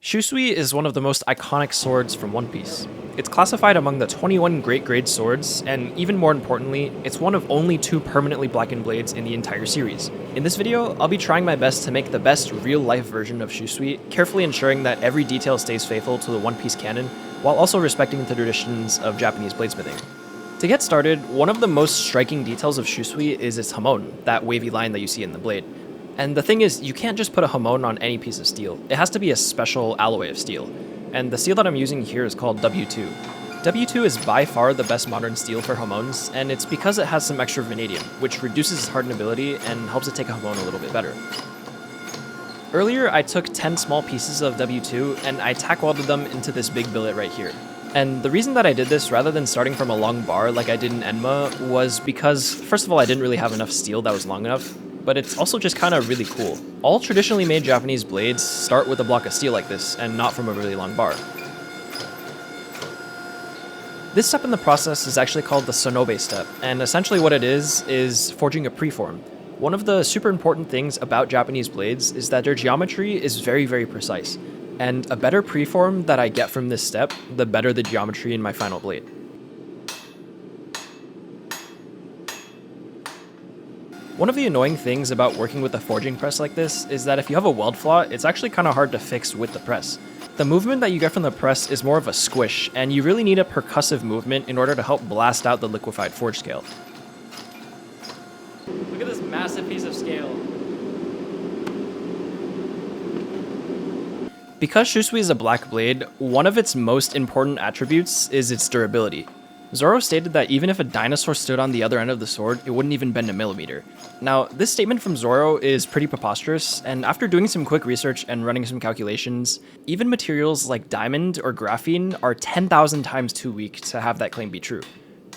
Shusui is one of the most iconic swords from One Piece. It's classified among the 21 great grade swords, and even more importantly, it's one of only 2 permanently blackened blades in the entire series. In this video, I'll be trying my best to make the best real-life version of Shusui, carefully ensuring that every detail stays faithful to the One Piece canon, while also respecting the traditions of Japanese bladesmithing. To get started, one of the most striking details of Shusui is its Hamon, that wavy line that you see in the blade. And the thing is, you can't just put a Hamon on any piece of steel. It has to be a special alloy of steel. And the steel that I'm using here is called W2. W2 is by far the best modern steel for Hamons, and it's because it has some extra vanadium, which reduces its hardenability and helps it take a Hamon a little bit better. Earlier, I took 10 small pieces of W2 and I tack welded them into this big billet right here. And the reason that I did this rather than starting from a long bar like I did in Enma was because, first of all, I didn't really have enough steel that was long enough, but it's also just kind of really cool. All traditionally made Japanese blades start with a block of steel like this, and not from a really long bar. This step in the process is actually called the Sonobe step, and essentially what it is forging a preform. One of the super important things about Japanese blades is that their geometry is very, very precise, and a better preform that I get from this step, the better the geometry in my final blade. One of the annoying things about working with a forging press like this is that if you have a weld flaw, it's actually kind of hard to fix with the press. The movement that you get from the press is more of a squish, and you really need a percussive movement in order to help blast out the liquefied forge scale. Look at this massive piece of scale. Because Shusui is a black blade, one of its most important attributes is its durability. Zoro stated that even if a dinosaur stood on the other end of the sword, it wouldn't even bend a millimeter. Now, this statement from Zoro is pretty preposterous, and after doing some quick research and running some calculations, even materials like diamond or graphene are 10,000 times too weak to have that claim be true.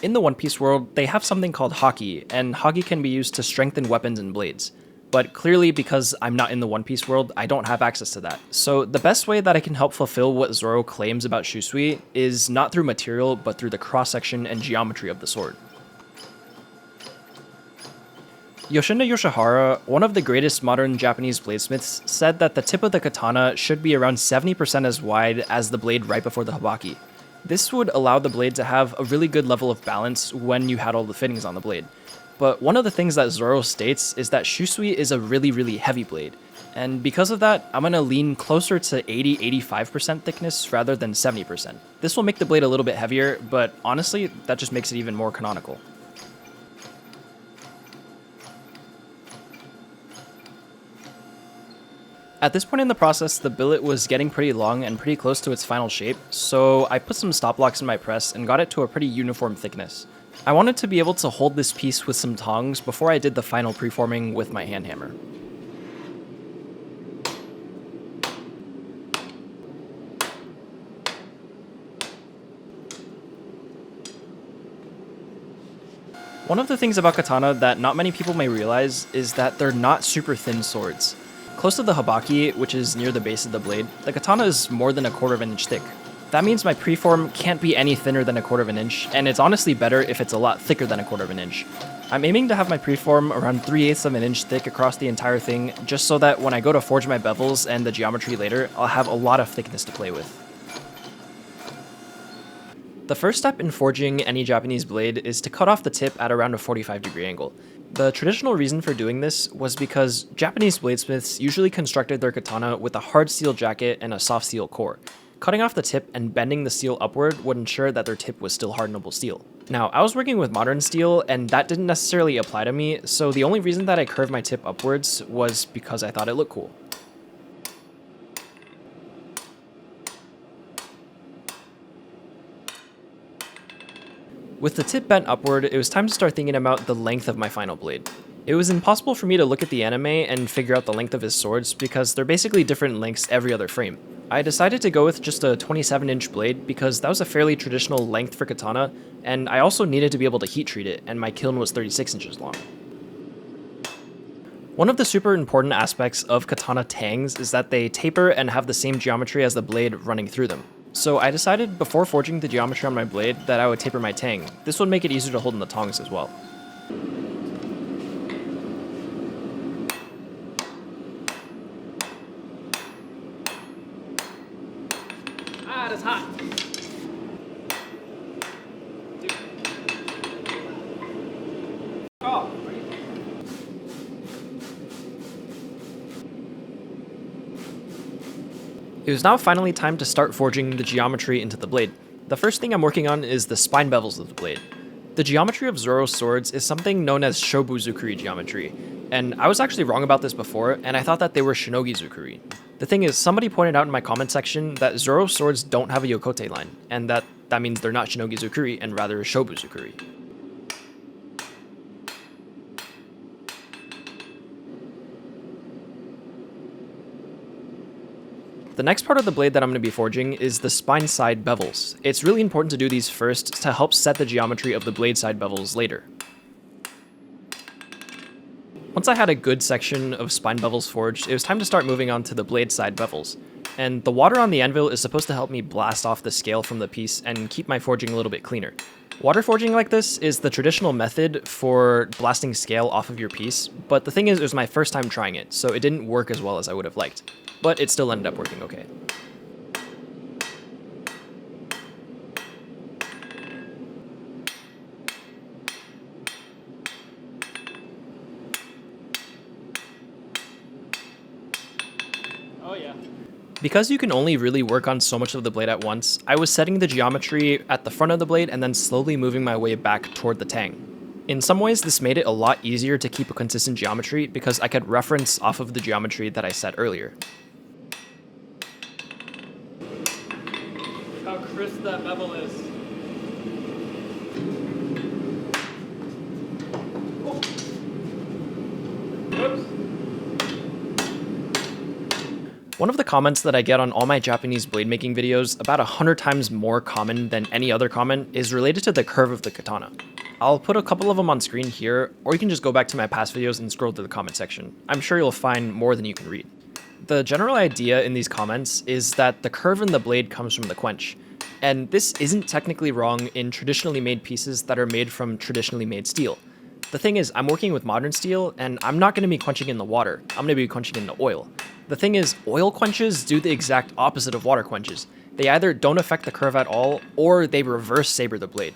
In the One Piece world, they have something called Haki, and Haki can be used to strengthen weapons and blades. But clearly, because I'm not in the One Piece world, I don't have access to that. So the best way that I can help fulfill what Zoro claims about Shusui is not through material, but through the cross-section and geometry of the sword. Yoshida Yoshihara, one of the greatest modern Japanese bladesmiths, said that the tip of the katana should be around 70% as wide as the blade right before the Habaki. This would allow the blade to have a really good level of balance when you had all the fittings on the blade. But one of the things that Zoro states is that Shusui is a really, really heavy blade. And because of that, I'm going to lean closer to 80-85% thickness rather than 70%. This will make the blade a little bit heavier, but honestly, that just makes it even more canonical. At this point in the process, the billet was getting pretty long and pretty close to its final shape, so I put some stop blocks in my press and got it to a pretty uniform thickness. I wanted to be able to hold this piece with some tongs before I did the final preforming with my hand hammer. One of the things about katana that not many people may realize is that they're not super thin swords. Close to the Habaki, which is near the base of the blade, the katana is more than 1/4 of an inch thick. That means my preform can't be any thinner than 1/4 of an inch, and it's honestly better if it's a lot thicker than 1/4 of an inch. I'm aiming to have my preform around 3/8 of an inch thick across the entire thing, just so that when I go to forge my bevels and the geometry later, I'll have a lot of thickness to play with. The first step in forging any Japanese blade is to cut off the tip at around a 45-degree angle. The traditional reason for doing this was because Japanese bladesmiths usually constructed their katana with a hard steel jacket and a soft steel core. Cutting off the tip and bending the steel upward would ensure that their tip was still hardenable steel. Now, I was working with modern steel, and that didn't necessarily apply to me, so the only reason that I curved my tip upwards was because I thought it looked cool. With the tip bent upward, it was time to start thinking about the length of my final blade. It was impossible for me to look at the anime and figure out the length of his swords because they're basically different lengths every other frame. I decided to go with just a 27-inch blade because that was a fairly traditional length for katana, and I also needed to be able to heat treat it, and my kiln was 36 inches long. One of the super important aspects of katana tangs is that they taper and have the same geometry as the blade running through them. So I decided before forging the geometry on my blade that I would taper my tang. This would make it easier to hold in the tongs as well. God, it's hot. Dude. Oh. It was now finally time to start forging the geometry into the blade. The first thing I'm working on is the spine bevels of the blade. The geometry of Zoro's swords is something known as Shobuzukuri geometry, and I was actually wrong about this before, and I thought that they were Shinogi-zukuri. The thing is, somebody pointed out in my comment section that Zoro's swords don't have a Yokote line, and that means they're not Shinogi-zukuri and rather Shobuzukuri. The next part of the blade that I'm going to be forging is the spine side bevels. It's really important to do these first to help set the geometry of the blade side bevels later. Once I had a good section of spine bevels forged, it was time to start moving on to the blade side bevels. And the water on the anvil is supposed to help me blast off the scale from the piece and keep my forging a little bit cleaner. Water forging like this is the traditional method for blasting scale off of your piece, but the thing is, it was my first time trying it, so it didn't work as well as I would have liked. But it still ended up working okay. Oh yeah. Because you can only really work on so much of the blade at once, I was setting the geometry at the front of the blade and then slowly moving my way back toward the tang. In some ways, this made it a lot easier to keep a consistent geometry because I could reference off of the geometry that I set earlier. How crisp that bevel is. Oops. One of the comments that I get on all my Japanese blade making videos, about 100 times more common than any other comment, is related to the curve of the katana. I'll put a couple of them on screen here, or you can just go back to my past videos and scroll through the comment section. I'm sure you'll find more than you can read. The general idea in these comments is that the curve in the blade comes from the quench. And this isn't technically wrong in traditionally made pieces that are made from traditionally made steel. The thing is, I'm working with modern steel, and I'm not going to be quenching in the water. I'm going to be quenching in the oil. The thing is, oil quenches do the exact opposite of water quenches. They either don't affect the curve at all, or they reverse saber the blade.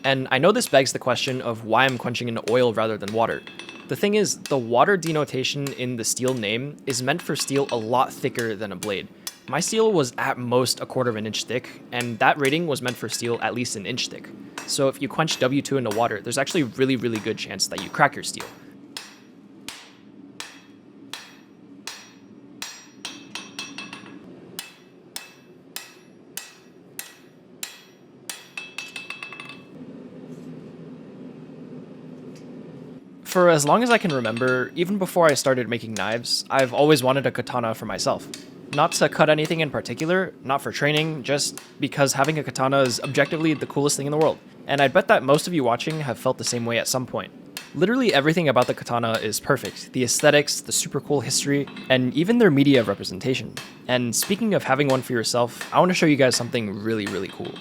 And I know this begs the question of why I'm quenching in oil rather than water. The thing is, the water denotation in the steel name is meant for steel a lot thicker than a blade. My steel was at most 1/4 of an inch thick, and that rating was meant for steel at least an inch thick. So if you quench W2 into water, there's actually a really good chance that you crack your steel. For as long as I can remember, even before I started making knives, I've always wanted a katana for myself. Not to cut anything in particular, not for training, just because having a katana is objectively the coolest thing in the world. And I bet that most of you watching have felt the same way at some point. Literally everything about the katana is perfect. The aesthetics, the super cool history, and even their media representation. And speaking of having one for yourself, I want to show you guys something really cool.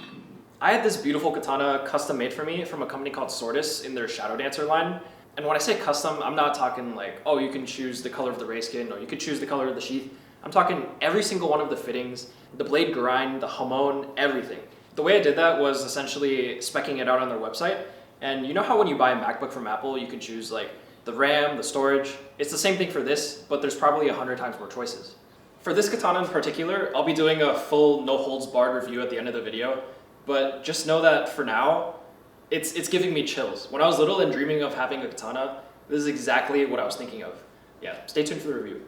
I had this beautiful katana custom made for me from a company called Swordis in their Shadow Dancer line. And when I say custom, I'm not talking like, oh, you can choose the color of the Rayskin, or you could choose the color of the sheath. I'm talking every single one of the fittings, the blade grind, the hamon, everything. The way I did that was essentially speccing it out on their website. And you know how when you buy a MacBook from Apple, you can choose like the RAM, the storage? It's the same thing for this, but there's probably 100 times more choices. For this katana in particular, I'll be doing a full no holds barred review at the end of the video, but just know that for now, it's giving me chills. When I was little and dreaming of having a katana, this is exactly what I was thinking of. Yeah, stay tuned for the review.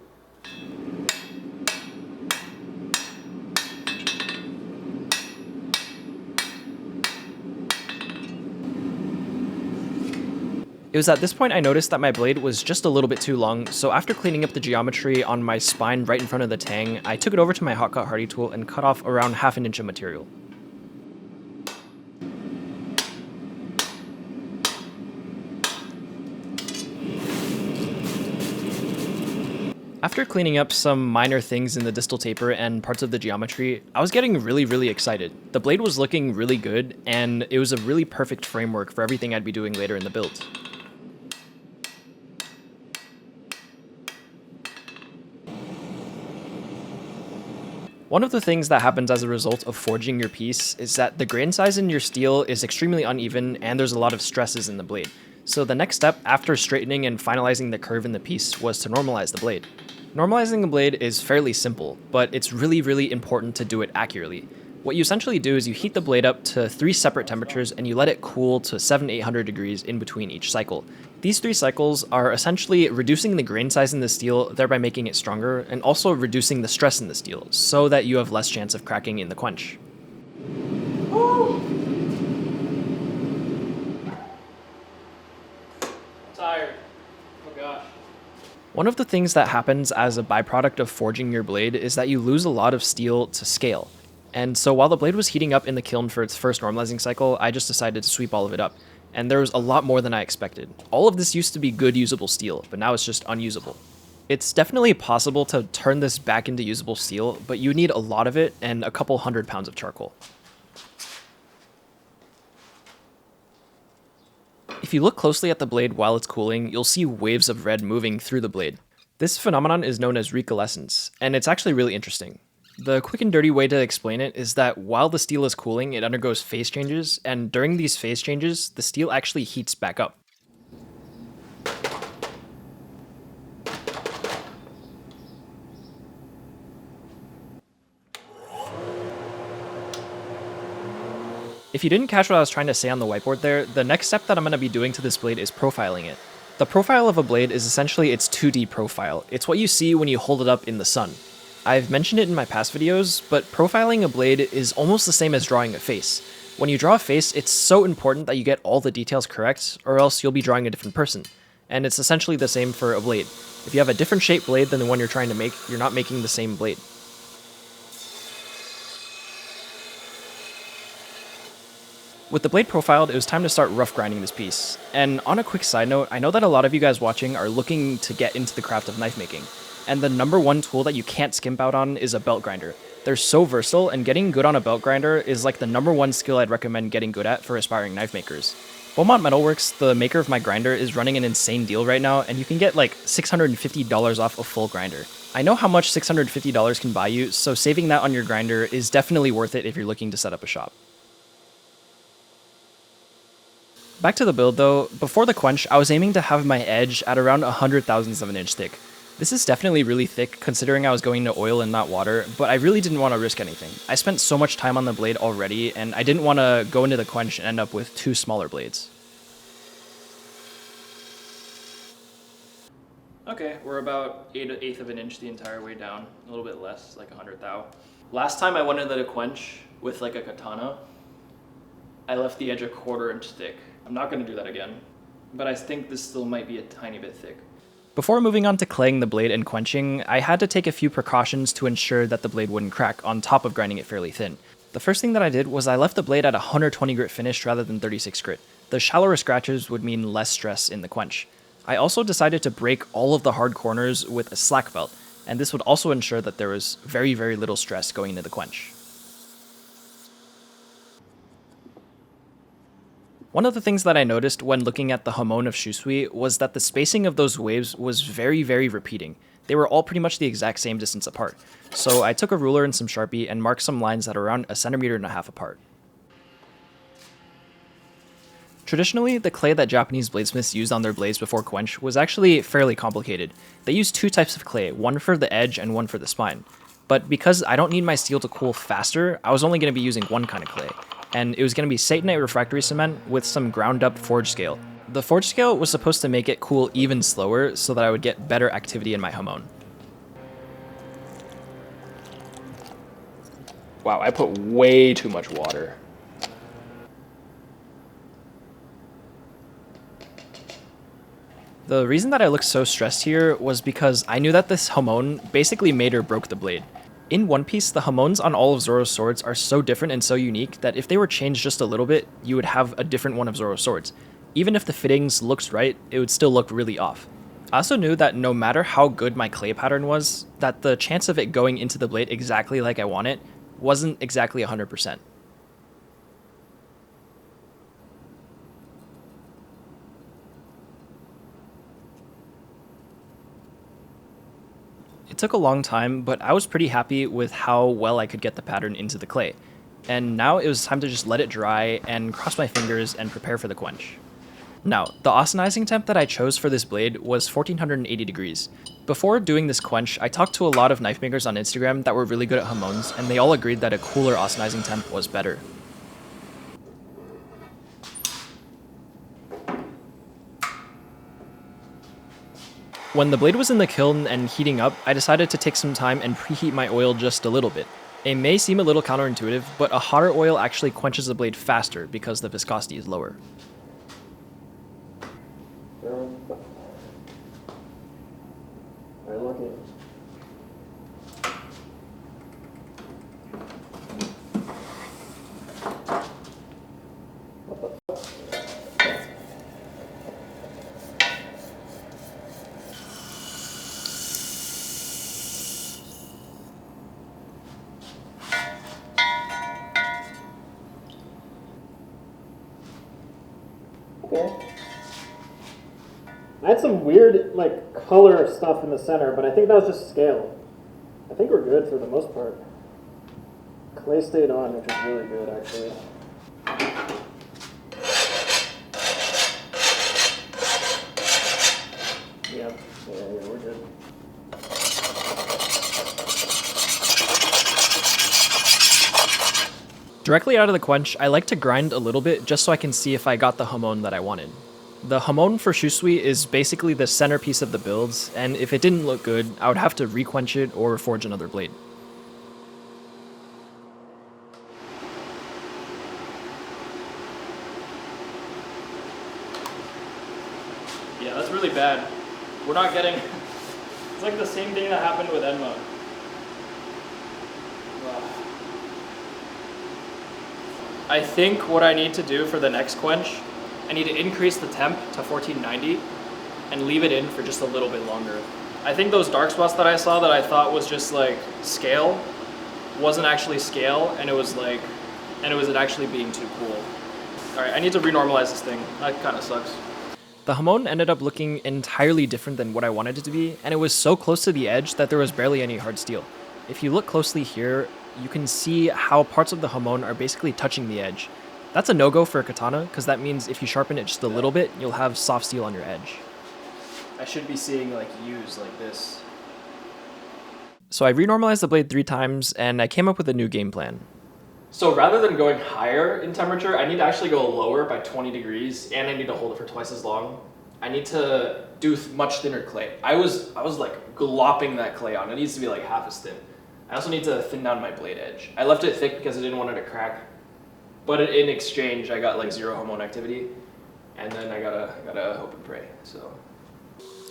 It was at this point I noticed that my blade was just a little bit too long, so after cleaning up the geometry on my spine right in front of the tang, I took it over to my hot cut hardy tool and cut off around 1/2 inch of material. After cleaning up some minor things in the distal taper and parts of the geometry, I was getting really excited. The blade was looking really good, and it was a really perfect framework for everything I'd be doing later in the build. One of the things that happens as a result of forging your piece is that the grain size in your steel is extremely uneven and there's a lot of stresses in the blade. So the next step after straightening and finalizing the curve in the piece was to normalize the blade. Normalizing the blade is fairly simple, but it's really important to do it accurately. What you essentially do is you heat the blade up to 3 separate temperatures and you let it cool to 700-800 degrees in between each cycle. These 3 cycles are essentially reducing the grain size in the steel, thereby making it stronger, and also reducing the stress in the steel, so that you have less chance of cracking in the quench. Tired. Oh gosh. One of the things that happens as a byproduct of forging your blade is that you lose a lot of steel to scale. And so while the blade was heating up in the kiln for its first normalizing cycle, I just decided to sweep all of it up. And there was a lot more than I expected. All of this used to be good usable steel, but now it's just unusable. It's definitely possible to turn this back into usable steel, but you need a lot of it and a couple 100 pounds of charcoal. If you look closely at the blade while it's cooling, you'll see waves of red moving through the blade. This phenomenon is known as recoalescence, and it's actually really interesting. The quick and dirty way to explain it is that while the steel is cooling, it undergoes phase changes, and during these phase changes, the steel actually heats back up. If you didn't catch what I was trying to say on the whiteboard there, the next step that I'm going to be doing to this blade is profiling it. The profile of a blade is essentially its 2D profile. It's what you see when you hold it up in the sun. I've mentioned it in my past videos, but profiling a blade is almost the same as drawing a face. When you draw a face, it's so important that you get all the details correct, or else you'll be drawing a different person. And it's essentially the same for a blade. If you have a different shaped blade than the one you're trying to make, you're not making the same blade. With the blade profiled, it was time to start rough grinding this piece. And on a quick side note, I know that a lot of you guys watching are looking to get into the craft of knife making. And the number one tool that you can't skimp out on is a belt grinder. They're so versatile, and getting good on a belt grinder is like the number one skill I'd recommend getting good at for aspiring knife makers. Beaumont Metalworks, the maker of my grinder, is running an insane deal right now, and you can get like $650 off a full grinder. I know how much $650 can buy you, so saving that on your grinder is definitely worth it if you're looking to set up a shop. Back to the build though, before the quench, I was aiming to have my edge at around 100 thousandths of an inch thick. This is definitely really thick considering I was going to oil and not water, but I really didn't want to risk anything. I spent so much time on the blade already, and I didn't want to go into the quench and end up with 2 smaller blades. Okay, we're about 1/8 of an inch the entire way down, a little bit less, like 100 thou. Last time I went into the quench with like a katana, I left the edge a 1/4 inch thick. I'm not going to do that again, but I think this still might be a tiny bit thick. Before moving on to claying the blade and quenching, I had to take a few precautions to ensure that the blade wouldn't crack on top of grinding it fairly thin. The first thing that I did was I left the blade at 120 grit finish rather than 36 grit. The shallower scratches would mean less stress in the quench. I also decided to break all of the hard corners with a slack belt, and this would also ensure that there was very little stress going into the quench. One of the things that I noticed when looking at the Hamon of Shusui was that the spacing of those waves was very repeating. They were all pretty much the exact same distance apart. So I took a ruler and some Sharpie and marked some lines that are around 1.5 centimeters apart. Traditionally, the clay that Japanese bladesmiths used on their blades before quench was actually fairly complicated. They used 2 types of clay, one for the edge and one for the spine. But because I don't need my steel to cool faster, I was only going to be using one kind of clay. And it was going to be Satanite refractory cement with some ground up forge scale. The forge scale was supposed to make it cool even slower so that I would get better activity in my Hamon. Wow, I put way too much water. The reason that I looked so stressed here was because I knew that this Hamon basically made or broke the blade. In One Piece, the Hamons on all of Zoro's swords are so different and so unique that if they were changed just a little bit, you would have a different one of Zoro's swords. Even if the fittings looked right, it would still look really off. I also knew that no matter how good my clay pattern was, that the chance of it going into the blade exactly like I want it wasn't exactly 100%. It took a long time, but I was pretty happy with how well I could get the pattern into the clay. And now it was time to just let it dry and cross my fingers and prepare for the quench. Now, the austenizing temp that I chose for this blade was 1480 degrees. Before doing this quench, I talked to a lot of knife makers on Instagram that were really good at Hamons, and they all agreed that a cooler austenizing temp was better. When the blade was in the kiln and heating up, I decided to take some time and preheat my oil just a little bit. It may seem a little counterintuitive, but a hotter oil actually quenches the blade faster because the viscosity is lower. Okay. I had some weird, color stuff in the center, but I think that was just scale. I think we're good for the most part. Clay stayed on, which is really good, actually. Yeah, we're good. Directly out of the quench, I like to grind a little bit just so I can see if I got the Hamon that I wanted. The Hamon for Shusui is basically the centerpiece of the builds, and if it didn't look good, I would have to requench it or forge another blade. Yeah, that's really bad. We're not getting... It's like the same thing that happened with Enma. I think what I need to do for the next quench, I need to increase the temp to 1490 and leave it in for just a little bit longer. I think those dark spots that I saw that I thought was just like scale wasn't actually scale, and it was actually being too cool. All right, I need to renormalize this thing. That kind of sucks. The Hamon ended up looking entirely different than what I wanted it to be, and it was so close to the edge that there was barely any hard steel. If you look closely here, you can see how parts of the Hamon are basically touching the edge. That's a no-go for a katana, because that means if you sharpen it just a little bit, you'll have soft steel on your edge. I should be seeing like U's like this. So I renormalized the blade 3 times, and I came up with a new game plan. So rather than going higher in temperature, I need to actually go lower by 20 degrees, and I need to hold it for twice as long. I need to do much thinner clay. I was like glopping that clay on. It needs to be like half as thin. I also need to thin down my blade edge. I left it thick because I didn't want it to crack. But in exchange, I got like 0 Hamon activity, and then I gotta hope and pray. So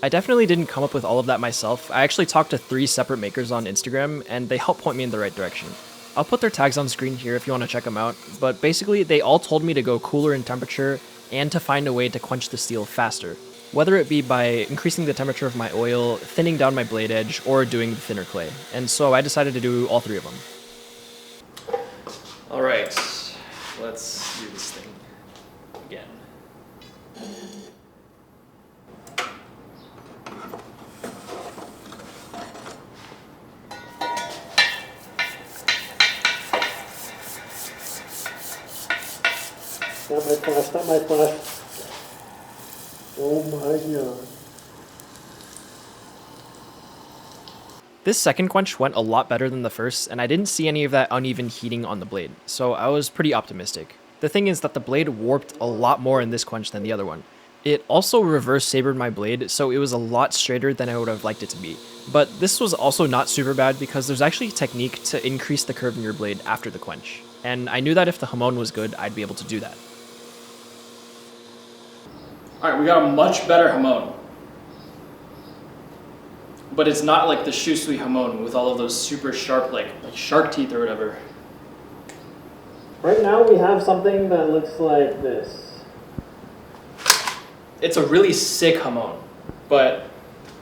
I definitely didn't come up with all of that myself. I actually talked to 3 separate makers on Instagram, and they helped point me in the right direction. I'll put their tags on screen here if you want to check them out, but basically they all told me to go cooler in temperature and to find a way to quench the steel faster, whether it be by increasing the temperature of my oil, thinning down my blade edge, or doing the thinner clay. And so I decided to do all 3 of them. all right, let's do this thing again. Not my flash. Oh my god. This second quench went a lot better than the first, and I didn't see any of that uneven heating on the blade, so I was pretty optimistic. The thing is that the blade warped a lot more in this quench than the other one. It also reverse sabered my blade, so it was a lot straighter than I would have liked it to be. But this was also not super bad because there's actually a technique to increase the curve in your blade after the quench, and I knew that if the Hamon was good, I'd be able to do that. All right, we got a much better Hamon. But it's not like the Shusui Hamon with all of those super sharp, like shark teeth or whatever. Right now we have something that looks like this. It's a really sick Hamon, but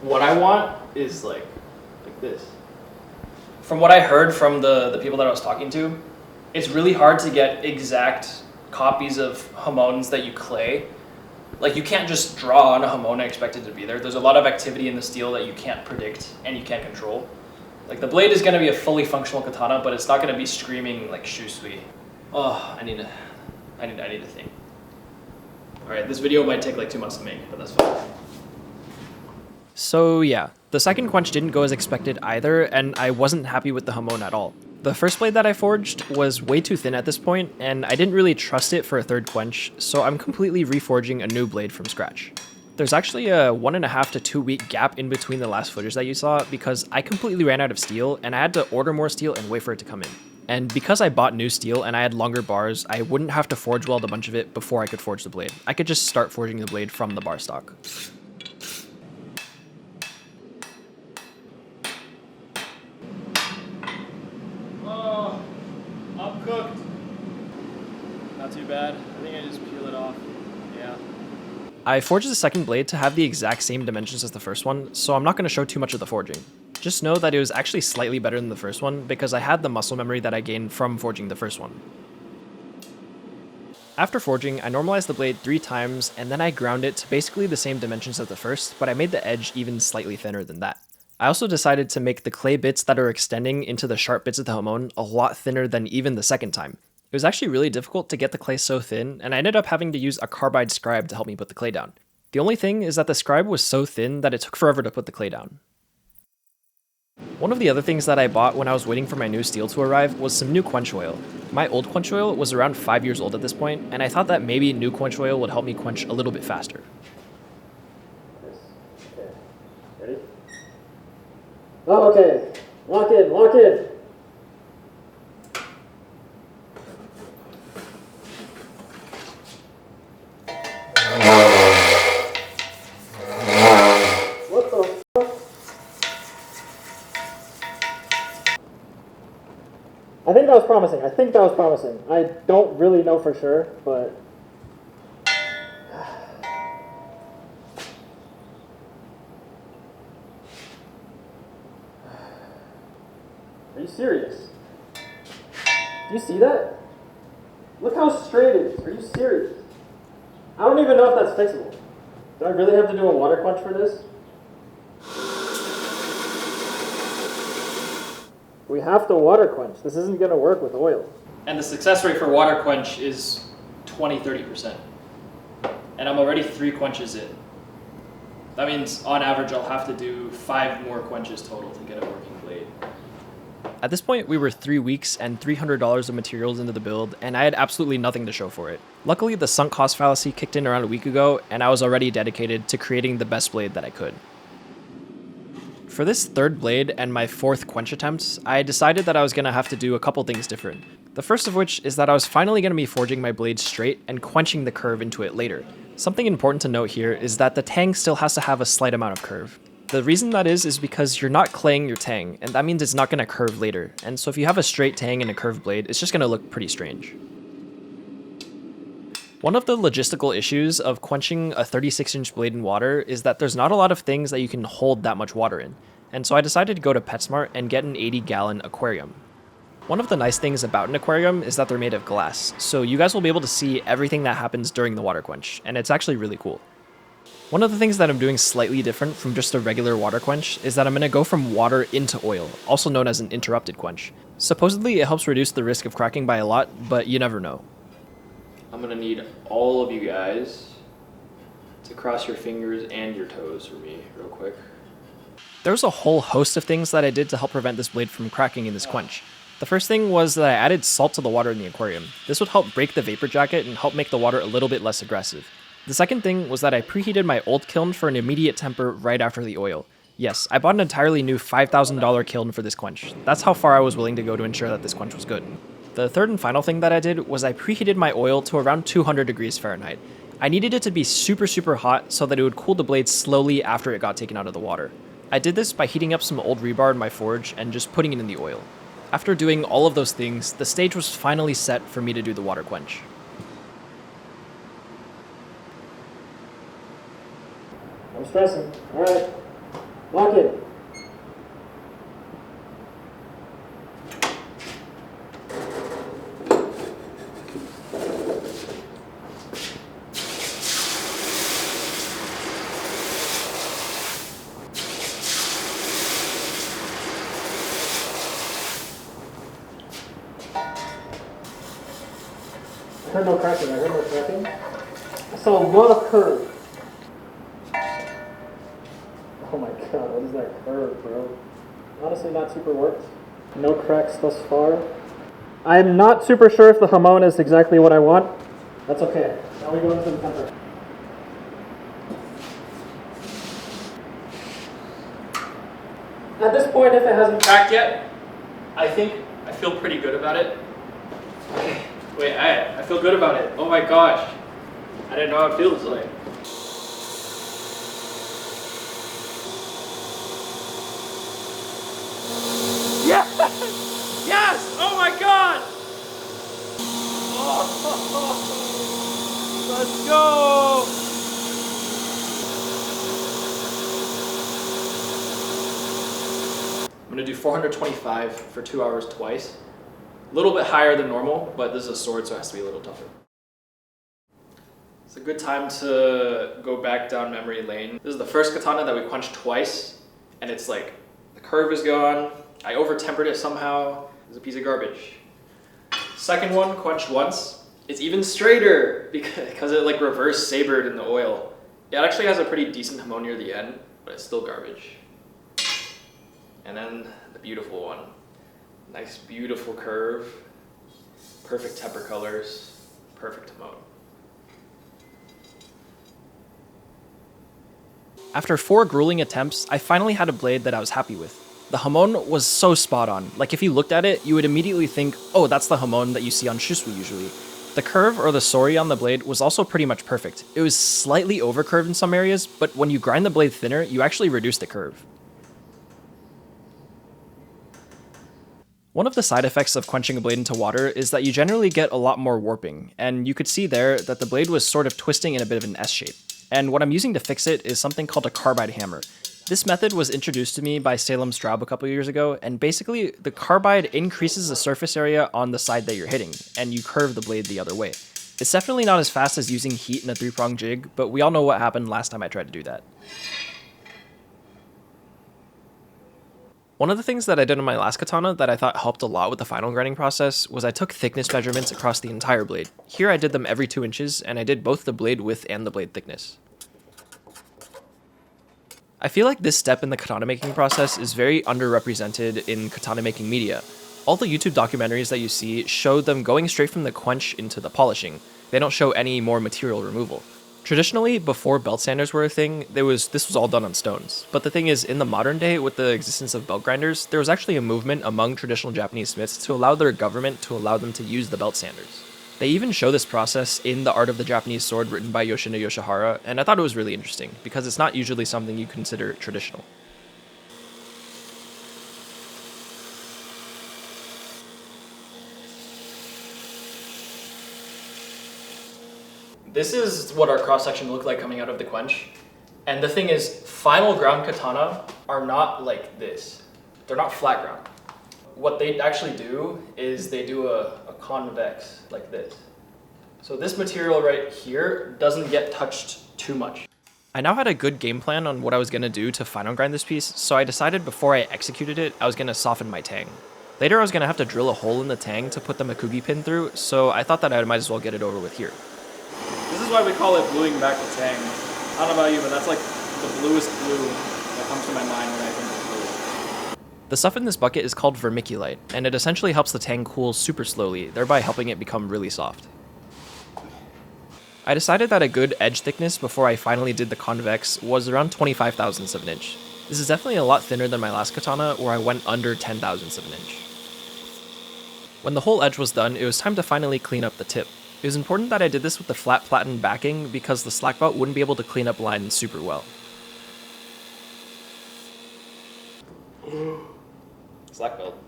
what I want is like this. From what I heard from the people that I was talking to, it's really hard to get exact copies of Hamons that you clay Like, you can't just draw on a Hamon and expect it to be there. There's a lot of activity in the steel that you can't predict and you can't control. Like, the blade is going to be a fully functional katana, but it's not going to be screaming like Shusui. Oh, I need to think. Alright, this video might take like 2 months to make, but that's fine. So yeah, the second quench didn't go as expected either, and I wasn't happy with the Hamon at all. The first blade that I forged was way too thin at this point, and I didn't really trust it for a third quench, so I'm completely reforging a new blade from scratch. There's actually a 1.5 to 2 week gap in between the last footage that you saw because I completely ran out of steel and I had to order more steel and wait for it to come in. And because I bought new steel and I had longer bars, I wouldn't have to forge weld a bunch of it before I could forge the blade. I could just start forging the blade from the bar stock. Oh, I'm cooked. Not too bad. I think I just peel it off. Yeah. I forged the second blade to have the exact same dimensions as the first one, so I'm not going to show too much of the forging. Just know that it was actually slightly better than the first one because I had the muscle memory that I gained from forging the first one. After forging, I normalized the blade 3 times and then I ground it to basically the same dimensions as the first, but I made the edge even slightly thinner than that. I also decided to make the clay bits that are extending into the sharp bits of the Hamon a lot thinner than even the second time. It was actually really difficult to get the clay so thin, and I ended up having to use a carbide scribe to help me put the clay down. The only thing is that the scribe was so thin that it took forever to put the clay down. One of the other things that I bought when I was waiting for my new steel to arrive was some new quench oil. My old quench oil was around 5 years old at this point, and I thought that maybe new quench oil would help me quench a little bit faster. Okay. Ready? Oh, okay. Lock in, lock in. What the fuck? I think that was promising. I don't really know for sure, but... Are you serious? Do you see that? Look how straight it is. Are you serious? I don't even know if that's fixable. Do I really have to do a water quench for this? We have to water quench. This isn't going to work with oil. And the success rate for water quench is 20-30%. And I'm already 3 quenches in. That means on average I'll have to do 5 more quenches total to get a working blade. At this point, we were 3 weeks and $300 of materials into the build, and I had absolutely nothing to show for it. Luckily, the sunk cost fallacy kicked in around a week ago, and I was already dedicated to creating the best blade that I could. For this third blade and my 4th quench attempt, I decided that I was going to have to do a couple things different. The first of which is that I was finally going to be forging my blade straight and quenching the curve into it later. Something important to note here is that the tang still has to have a slight amount of curve. The reason that is because you're not claying your tang, and that means it's not going to curve later, and so if you have a straight tang and a curved blade, it's just going to look pretty strange. One of the logistical issues of quenching a 36-inch blade in water is that there's not a lot of things that you can hold that much water in, and so I decided to go to PetSmart and get an 80-gallon aquarium. One of the nice things about an aquarium is that they're made of glass, so you guys will be able to see everything that happens during the water quench, and it's actually really cool. One of the things that I'm doing slightly different from just a regular water quench is that I'm going to go from water into oil, also known as an interrupted quench. Supposedly it helps reduce the risk of cracking by a lot, but you never know. I'm gonna need all of you guys to cross your fingers and your toes for me real quick. There's a whole host of things that I did to help prevent this blade from cracking in this quench. The first thing was that I added salt to the water in the aquarium. This would help break the vapor jacket and help make the water a little bit less aggressive. The second thing was that I preheated my old kiln for an immediate temper right after the oil. Yes, I bought an entirely new $5,000 kiln for this quench. That's how far I was willing to go to ensure that this quench was good. The third and final thing that I did was I preheated my oil to around 200 degrees Fahrenheit. I needed it to be super hot so that it would cool the blade slowly after it got taken out of the water. I did this by heating up some old rebar in my forge and just putting it in the oil. After doing all of those things, the stage was finally set for me to do the water quench. I'm stressing. Alright. Lock it. heard no cracking. I heard no cracking. I saw a lot of curve. Oh my god, what is that curve, bro? Honestly, not super worked. No cracks thus far. I'm not super sure if the Hamon is exactly what I want. That's okay. Now we go into the temper. At this point, if it hasn't Cracked yet? I feel pretty good about it. Okay, wait, I feel good about it. Oh my gosh. I didn't know how it feels like. Yes! Yes! Oh my god! Oh, let's go! I'm gonna do 425 for 2 hours twice. A little bit higher than normal, but this is a sword, so it has to be a little tougher. It's a good time to go back down memory lane. This is the first katana that we quenched twice, and it's like, the curve is gone. I over-tempered it somehow. It's a piece of garbage. Second one, quenched once. It's even straighter because it like reverse sabered in the oil. It actually has a pretty decent Hamon near the end, but it's still garbage. And then the beautiful one. Nice, beautiful curve. Perfect temper colors. Perfect Hamon. After 4 grueling attempts, I finally had a blade that I was happy with. The Hamon was so spot on. Like if you looked at it, you would immediately think, oh, that's the Hamon that you see on Shusui usually. The curve or the sori on the blade was also pretty much perfect. It was slightly overcurved in some areas, but when you grind the blade thinner, you actually reduce the curve. One of the side effects of quenching a blade into water is that you generally get a lot more warping, and you could see there that the blade was sort of twisting in a bit of an S shape. And what I'm using to fix it is something called a carbide hammer. This method was introduced to me by Salem Straub a couple years ago, and basically the carbide increases the surface area on the side that you're hitting, and you curve the blade the other way. It's definitely not as fast as using heat in a 3-prong jig, but we all know what happened last time I tried to do that. One of the things that I did on my last katana that I thought helped a lot with the final grinding process was I took thickness measurements across the entire blade. Here I did them every 2 inches, and I did both the blade width and the blade thickness. I feel like this step in the katana making process is very underrepresented in katana making media. All the YouTube documentaries that you see show them going straight from the quench into the polishing. They don't show any more material removal. Traditionally, before belt sanders were a thing, this was all done on stones. But the thing is, in the modern day, with the existence of belt grinders, there was actually a movement among traditional Japanese smiths to allow their government to allow them to use the belt sanders. They even show this process in The Art of the Japanese Sword written by Yoshino Yoshihara, and I thought it was really interesting, because it's not usually something you consider traditional. This is what our cross-section looked like coming out of the quench. And the thing is, final ground katana are not like this. They're not flat ground. What they actually do is they do a convex like this. So this material right here doesn't get touched too much. I now had a good game plan on what I was going to do to final grind this piece, so I decided before I executed it, I was going to soften my tang. Later I was going to have to drill a hole in the tang to put the Mekugi Pin through, so I thought that I might as well get it over with here. This is why we call it bluing back the tang. I don't know about you, but that's like the bluest blue that comes to my mind when I think of blue. The stuff in this bucket is called vermiculite, and it essentially helps the tang cool super slowly, thereby helping it become really soft. I decided that a good edge thickness before I finally did the convex was around 25 thousandths of an inch. This is definitely a lot thinner than my last katana, where I went under 10 thousandths of an inch. When the whole edge was done, it was time to finally clean up the tip. It was important that I did this with the flat platen backing because the slack belt wouldn't be able to clean up lines super well. Slack belt.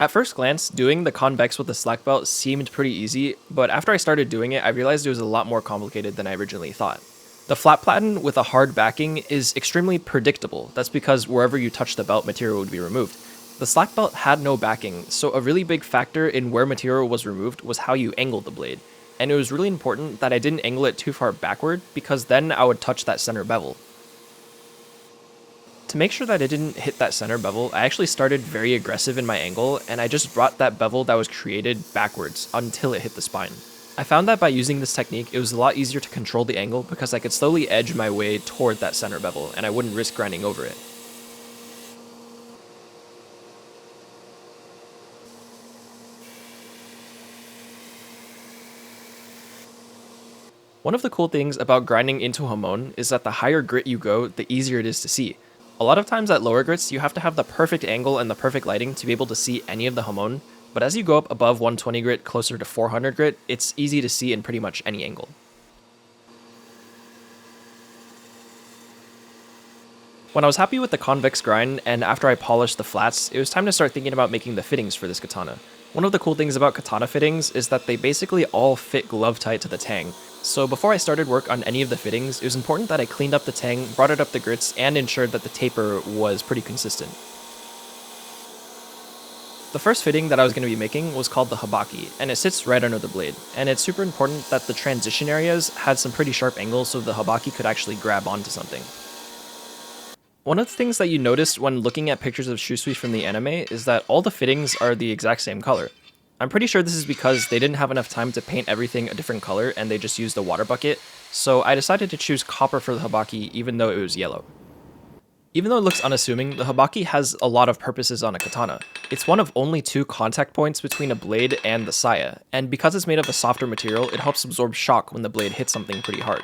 At first glance, doing the convex with the slack belt seemed pretty easy, but after I started doing it, I realized it was a lot more complicated than I originally thought. The flat platen with a hard backing is extremely predictable. That's because wherever you touch the belt, material would be removed. The slack belt had no backing, so a really big factor in where material was removed was how you angled the blade. And it was really important that I didn't angle it too far backward, because then I would touch that center bevel. To make sure that it didn't hit that center bevel, I actually started very aggressive in my angle, and I just brought that bevel that was created backwards until it hit the spine. I found that by using this technique, it was a lot easier to control the angle because I could slowly edge my way toward that center bevel, and I wouldn't risk grinding over it. One of the cool things about grinding into Hamon is that the higher grit you go, the easier it is to see. A lot of times at lower grits, you have to have the perfect angle and the perfect lighting to be able to see any of the Hamon, but as you go up above 120 grit closer to 400 grit, it's easy to see in pretty much any angle. When I was happy with the convex grind, and after I polished the flats, it was time to start thinking about making the fittings for this katana. One of the cool things about katana fittings is that they basically all fit glove tight to the tang. So before I started work on any of the fittings, it was important that I cleaned up the tang, brought it up the grits, and ensured that the taper was pretty consistent. The first fitting that I was going to be making was called the Habaki, and it sits right under the blade, and it's super important that the transition areas had some pretty sharp angles so the Habaki could actually grab onto something. One of the things that you noticed when looking at pictures of Shusui from the anime is that all the fittings are the exact same color. I'm pretty sure this is because they didn't have enough time to paint everything a different color and they just used a water bucket, so I decided to choose copper for the Habaki even though it was yellow. Even though it looks unassuming, the Habaki has a lot of purposes on a katana. It's one of only 2 contact points between a blade and the saya, and because it's made of a softer material, it helps absorb shock when the blade hits something pretty hard.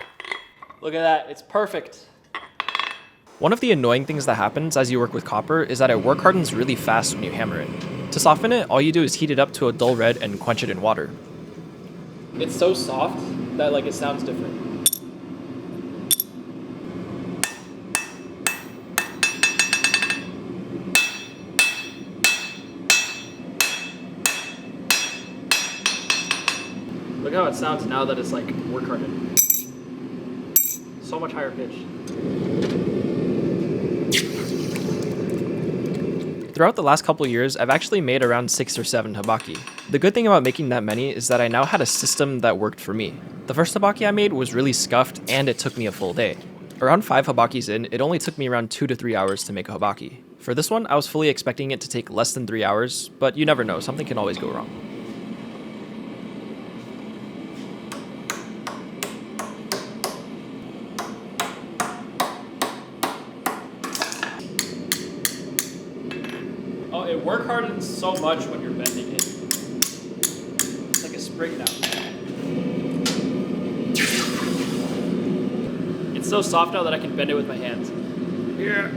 Look at that, it's perfect. One of the annoying things that happens as you work with copper is that it work hardens really fast when you hammer it. To soften it, all you do is heat it up to a dull red and quench it in water. It's so soft that it sounds different. Look how it sounds now that it's work hardened. So much higher pitch. Throughout the last couple years, I've actually made around 6 or 7 Habaki. The good thing about making that many is that I now had a system that worked for me. The first Habaki I made was really scuffed and it took me a full day. Around 5 Habakis in, it only took me around 2 to 3 hours to make a Habaki. For this one, I was fully expecting it to take less than 3 hours, but you never know, something can always go wrong. Oh, it work hardens so much when you're bending it. It's like a spring now. It's so soft now that I can bend it with my hands. Yeah.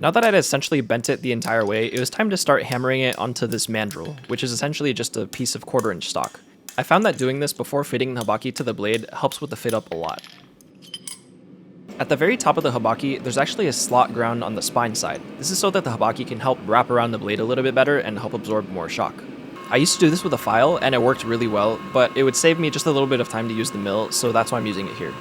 Now that I'd essentially bent it the entire way, it was time to start hammering it onto this mandrel, which is essentially just a piece of 1/4 inch stock. I found that doing this before fitting the Habaki to the blade helps with the fit up a lot. At the very top of the Habaki, there's actually a slot ground on the spine side. This is so that the Habaki can help wrap around the blade a little bit better and help absorb more shock. I used to do this with a file and it worked really well, but it would save me just a little bit of time to use the mill, so that's why I'm using it here.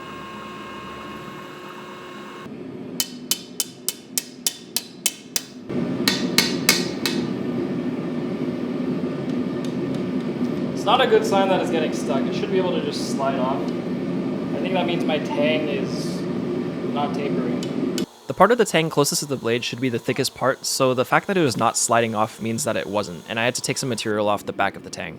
It's not a good sign that it's getting stuck. It should be able to just slide off. I think that means my tang is not tapering. The part of the tang closest to the blade should be the thickest part, so the fact that it was not sliding off means that it wasn't, and I had to take some material off the back of the tang.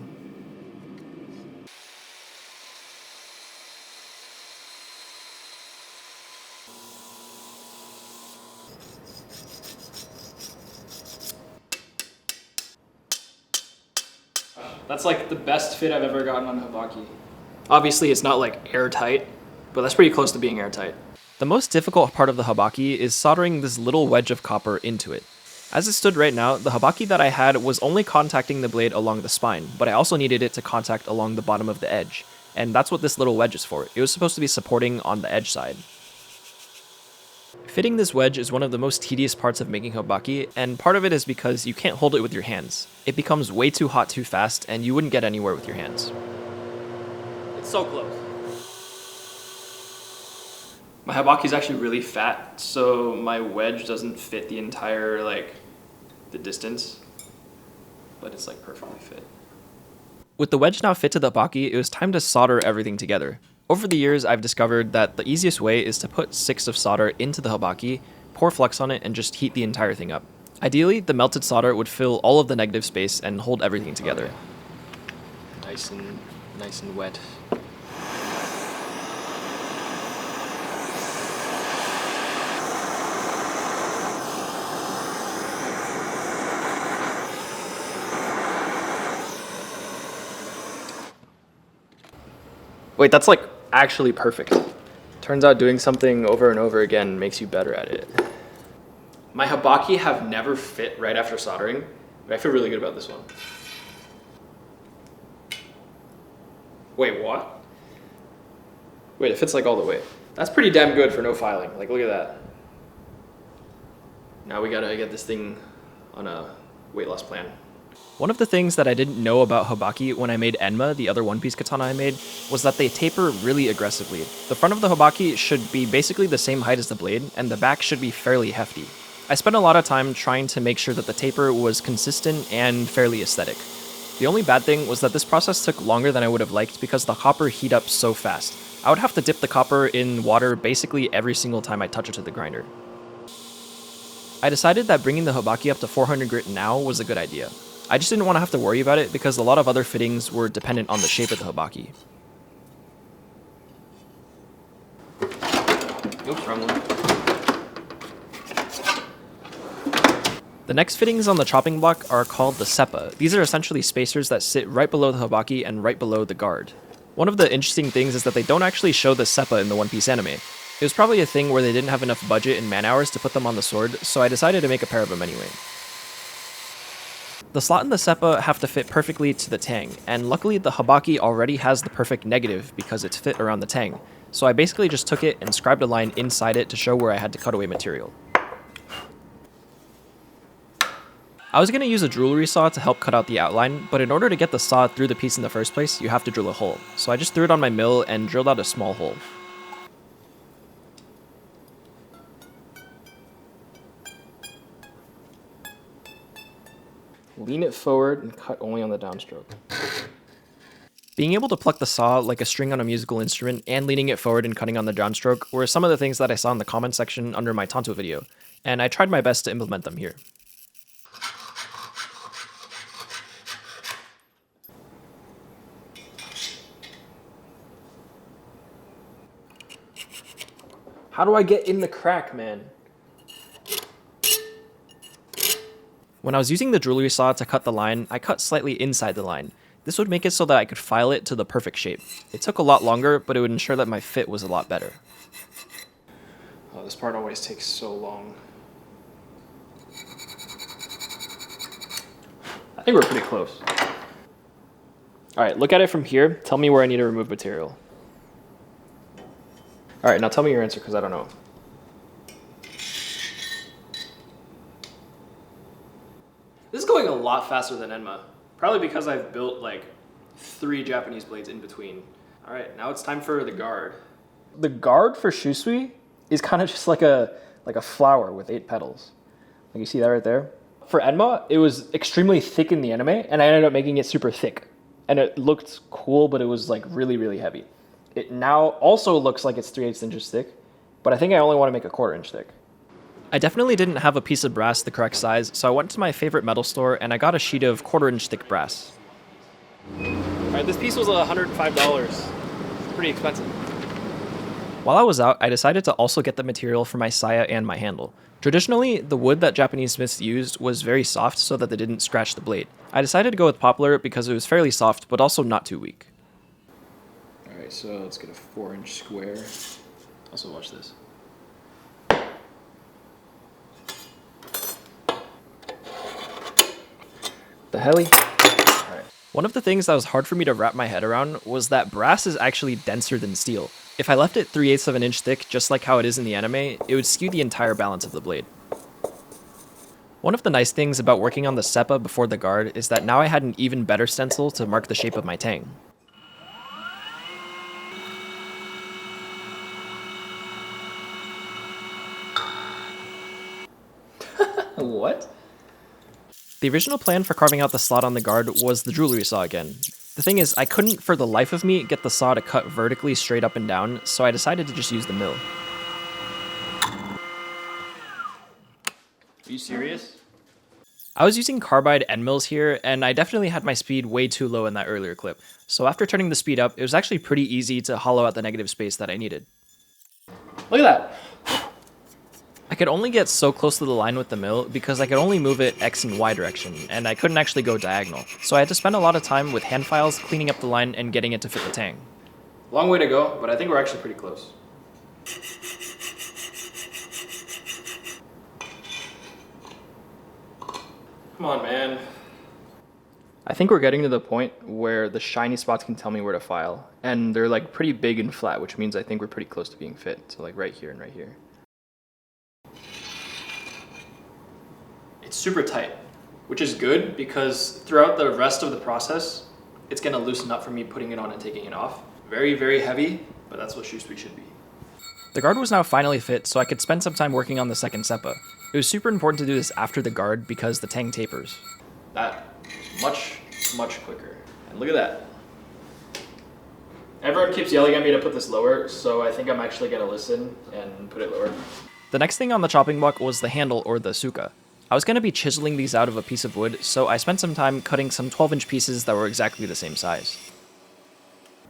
That's the best fit I've ever gotten on Habaki. Obviously it's not airtight, but that's pretty close to being airtight. The most difficult part of the Habaki is soldering this little wedge of copper into it. As it stood right now, the Habaki that I had was only contacting the blade along the spine, but I also needed it to contact along the bottom of the edge, and that's what this little wedge is for. It was supposed to be supporting on the edge side. Fitting this wedge is one of the most tedious parts of making Habaki, and part of it is because you can't hold it with your hands. It becomes way too hot too fast, and you wouldn't get anywhere with your hands. It's so close. My Habaki is actually really fat, so my wedge doesn't fit the entire, the distance, but it's perfectly fit. With the wedge now fit to the Habaki, it was time to solder everything together. Over the years, I've discovered that the easiest way is to put 6 of solder into the Habaki, pour flux on it, and just heat the entire thing up. Ideally, the melted solder would fill all of the negative space and hold everything together. Okay. Nice and nice and wet. Wait, that's like actually perfect. Turns out doing something over and over again makes you better at it. My Habaki have never fit right after soldering, but I feel really good about this one. Wait, what? Wait, it fits like all the way. That's pretty damn good for no filing. Like, look at that. Now we gotta get this thing on a weight loss plan. One of the things that I didn't know about Habaki when I made Enma, the other one-piece katana I made, was that they taper really aggressively. The front of the Habaki should be basically the same height as the blade, and the back should be fairly hefty. I spent a lot of time trying to make sure that the taper was consistent and fairly aesthetic. The only bad thing was that this process took longer than I would have liked because the copper heat up so fast. I would have to dip the copper in water basically every single time I touch it to the grinder. I decided that bringing the Habaki up to 400 grit now was a good idea. I just didn't want to have to worry about it because a lot of other fittings were dependent on the shape of the Habaki. Oops, wrong one. The next fittings on the chopping block are called the Seppa. These are essentially spacers that sit right below the Habaki and right below the guard. One of the interesting things is that they don't actually show the Seppa in the One Piece anime. It was probably a thing where they didn't have enough budget and man hours to put them on the sword, so I decided to make a pair of them anyway. The slot in the Seppa have to fit perfectly to the tang, and luckily the Habaki already has the perfect negative because it's fit around the tang, so I basically just took it and scribed a line inside it to show where I had to cut away material. I was going to use a jewelry saw to help cut out the outline, but in order to get the saw through the piece in the first place, you have to drill a hole, so I just threw it on my mill and drilled out a small hole. Lean it forward and cut only on the downstroke. Being able to pluck the saw like a string on a musical instrument and leaning it forward and cutting on the downstroke were some of the things that I saw in the comment section under my Tanto video, and I tried my best to implement them here. How do I get in the crack, man? When I was using the jewelry saw to cut the line, I cut slightly inside the line. This would make it so that I could file it to the perfect shape. It took a lot longer, but it would ensure that my fit was a lot better. Oh, this part always takes so long. I think we're pretty close. Alright, look at it from here. Tell me where I need to remove material. Alright, now tell me your answer because I don't know. This is going a lot faster than Enma. Probably because I've built like 3 Japanese blades in between. Alright, now it's time for the guard. The guard for Shusui is kind of just like a flower with 8 petals. Like you see that right there? For Enma, it was extremely thick in the anime, and I ended up making it super thick. And it looked cool, but it was like really, really heavy. It now also looks like it's 3/8 inches thick, but I think I only want to make a 1/4 inch thick. I definitely didn't have a piece of brass the correct size, so I went to my favorite metal store and I got a sheet of 1/4 inch thick brass. Alright, this piece was $105. It's pretty expensive. While I was out, I decided to also get the material for my saya and my handle. Traditionally, the wood that Japanese smiths used was very soft so that they didn't scratch the blade. I decided to go with poplar because it was fairly soft, but also not too weak. Alright, so let's get a 4-inch square. Also watch this. The helly? Alright. One of the things that was hard for me to wrap my head around was that brass is actually denser than steel. If I left it 3/8 of an inch thick, just like how it is in the anime, it would skew the entire balance of the blade. One of the nice things about working on the Seppa before the guard is that now I had an even better stencil to mark the shape of my tang. What? The original plan for carving out the slot on the guard was the jewelry saw again. The thing is, I couldn't for the life of me get the saw to cut vertically straight up and down, so I decided to just use the mill. Are you serious? I was using carbide end mills here, and I definitely had my speed way too low in that earlier clip. So after turning the speed up, it was actually pretty easy to hollow out the negative space that I needed. Look at that. I could only get so close to the line with the mill because I could only move it X and Y direction, and I couldn't actually go diagonal. So I had to spend a lot of time with hand files cleaning up the line and getting it to fit the tang. Long way to go, but I think we're actually pretty close. Come on, man. I think we're getting to the point where the shiny spots can tell me where to file. And they're like pretty big and flat, which means I think we're pretty close to being fit. So like right here and right here. It's super tight, which is good because throughout the rest of the process, it's gonna loosen up from me putting it on and taking it off. Very, very heavy, but that's what Shusui should be. The guard was now finally fit, so I could spend some time working on the second Seppa. It was super important to do this after the guard because the tang tapers. That much quicker. And look at that. Everyone keeps yelling at me to put this lower, so I think I'm actually gonna listen and put it lower. The next thing on the chopping block was the handle, or the Tsuka. I was going to be chiseling these out of a piece of wood, so I spent some time cutting some 12-inch pieces that were exactly the same size.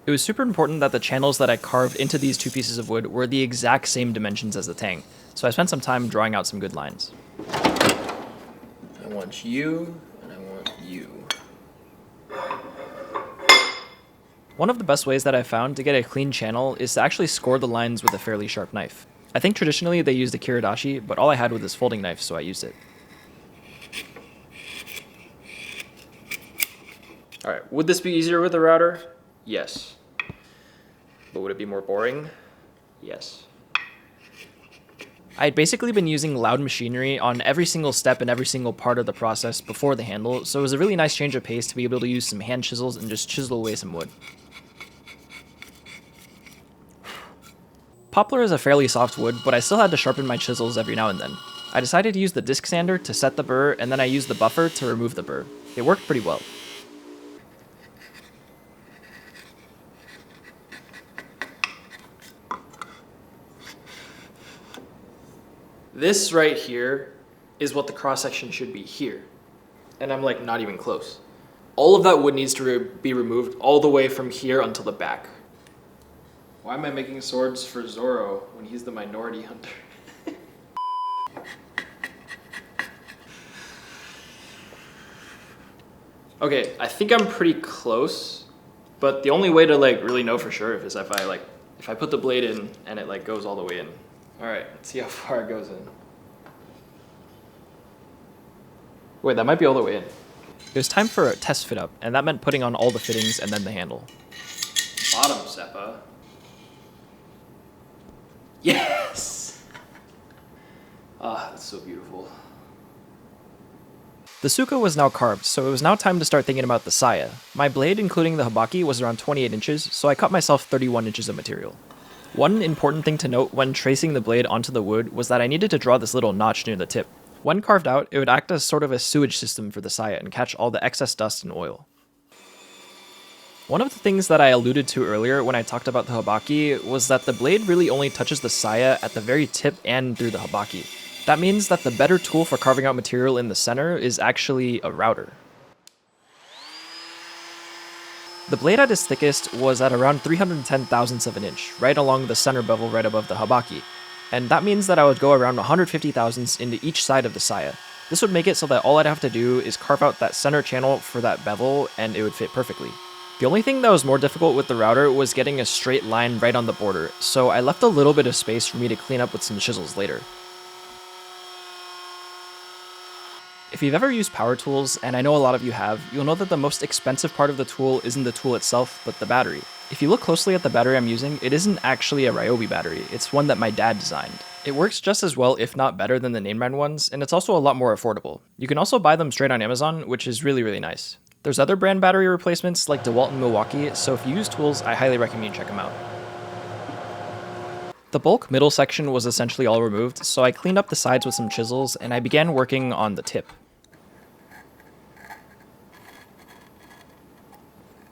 It was super important that the channels that I carved into these two pieces of wood were the exact same dimensions as the tang, so I spent some time drawing out some good lines. I want you, and I want you. One of the best ways that I found to get a clean channel is to actually score the lines with a fairly sharp knife. I think traditionally they used a kiradashi, but all I had was this folding knife, so I used it. Alright, would this be easier with a router? Yes. But would it be more boring? Yes. I had basically been using loud machinery on every single step and every single part of the process before the handle, so it was a really nice change of pace to be able to use some hand chisels and just chisel away some wood. Poplar is a fairly soft wood, but I still had to sharpen my chisels every now and then. I decided to use the disc sander to set the burr, and then I used the buffer to remove the burr. It worked pretty well. This right here is what the cross-section should be here. And I'm like not even close. All of that wood needs to be removed all the way from here until the back. Why am I making swords for Zoro when he's the minority hunter? Okay, I think I'm pretty close, but the only way to like really know for sure is if I put the blade in and it like goes all the way in. All right, let's see how far it goes in. Wait, that might be all the way in. It was time for a test fit up, and that meant putting on all the fittings and then the handle. Bottom Seppa. Yes! Ah, that's so beautiful. The Tsuka was now carved, so it was now time to start thinking about the saya. My blade, including the Habaki, was around 28 inches, so I cut myself 31 inches of material. One important thing to note when tracing the blade onto the wood was that I needed to draw this little notch near the tip. When carved out, it would act as sort of a sewage system for the saya and catch all the excess dust and oil. One of the things that I alluded to earlier when I talked about the Habaki was that the blade really only touches the saya at the very tip and through the Habaki. That means that the better tool for carving out material in the center is actually a router. The blade at its thickest was at around 310 thousandths of an inch, right along the center bevel right above the Habaki, and that means that I would go around 150 thousandths into each side of the saya. This would make it so that all I'd have to do is carve out that center channel for that bevel and it would fit perfectly. The only thing that was more difficult with the router was getting a straight line right on the border, so I left a little bit of space for me to clean up with some chisels later. If you've ever used power tools, and I know a lot of you have, you'll know that the most expensive part of the tool isn't the tool itself, but the battery. If you look closely at the battery I'm using, it isn't actually a Ryobi battery, it's one that my dad designed. It works just as well, if not better, than the name brand ones, and it's also a lot more affordable. You can also buy them straight on Amazon, which is really, really nice. There's other brand battery replacements like DeWalt and Milwaukee, so if you use tools, I highly recommend you check them out. The bulk middle section was essentially all removed, so I cleaned up the sides with some chisels, and I began working on the tip.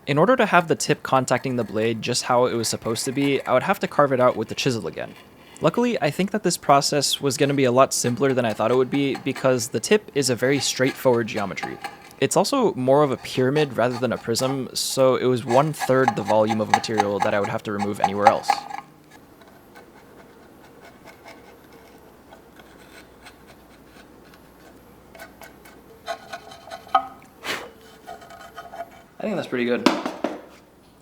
In order to have the tip contacting the blade just how it was supposed to be, I would have to carve it out with the chisel again. Luckily, I think that this process was going to be a lot simpler than I thought it would be because the tip is a very straightforward geometry. It's also more of a pyramid rather than a prism, so it was 1/3 the volume of material that I would have to remove anywhere else. I think that's pretty good.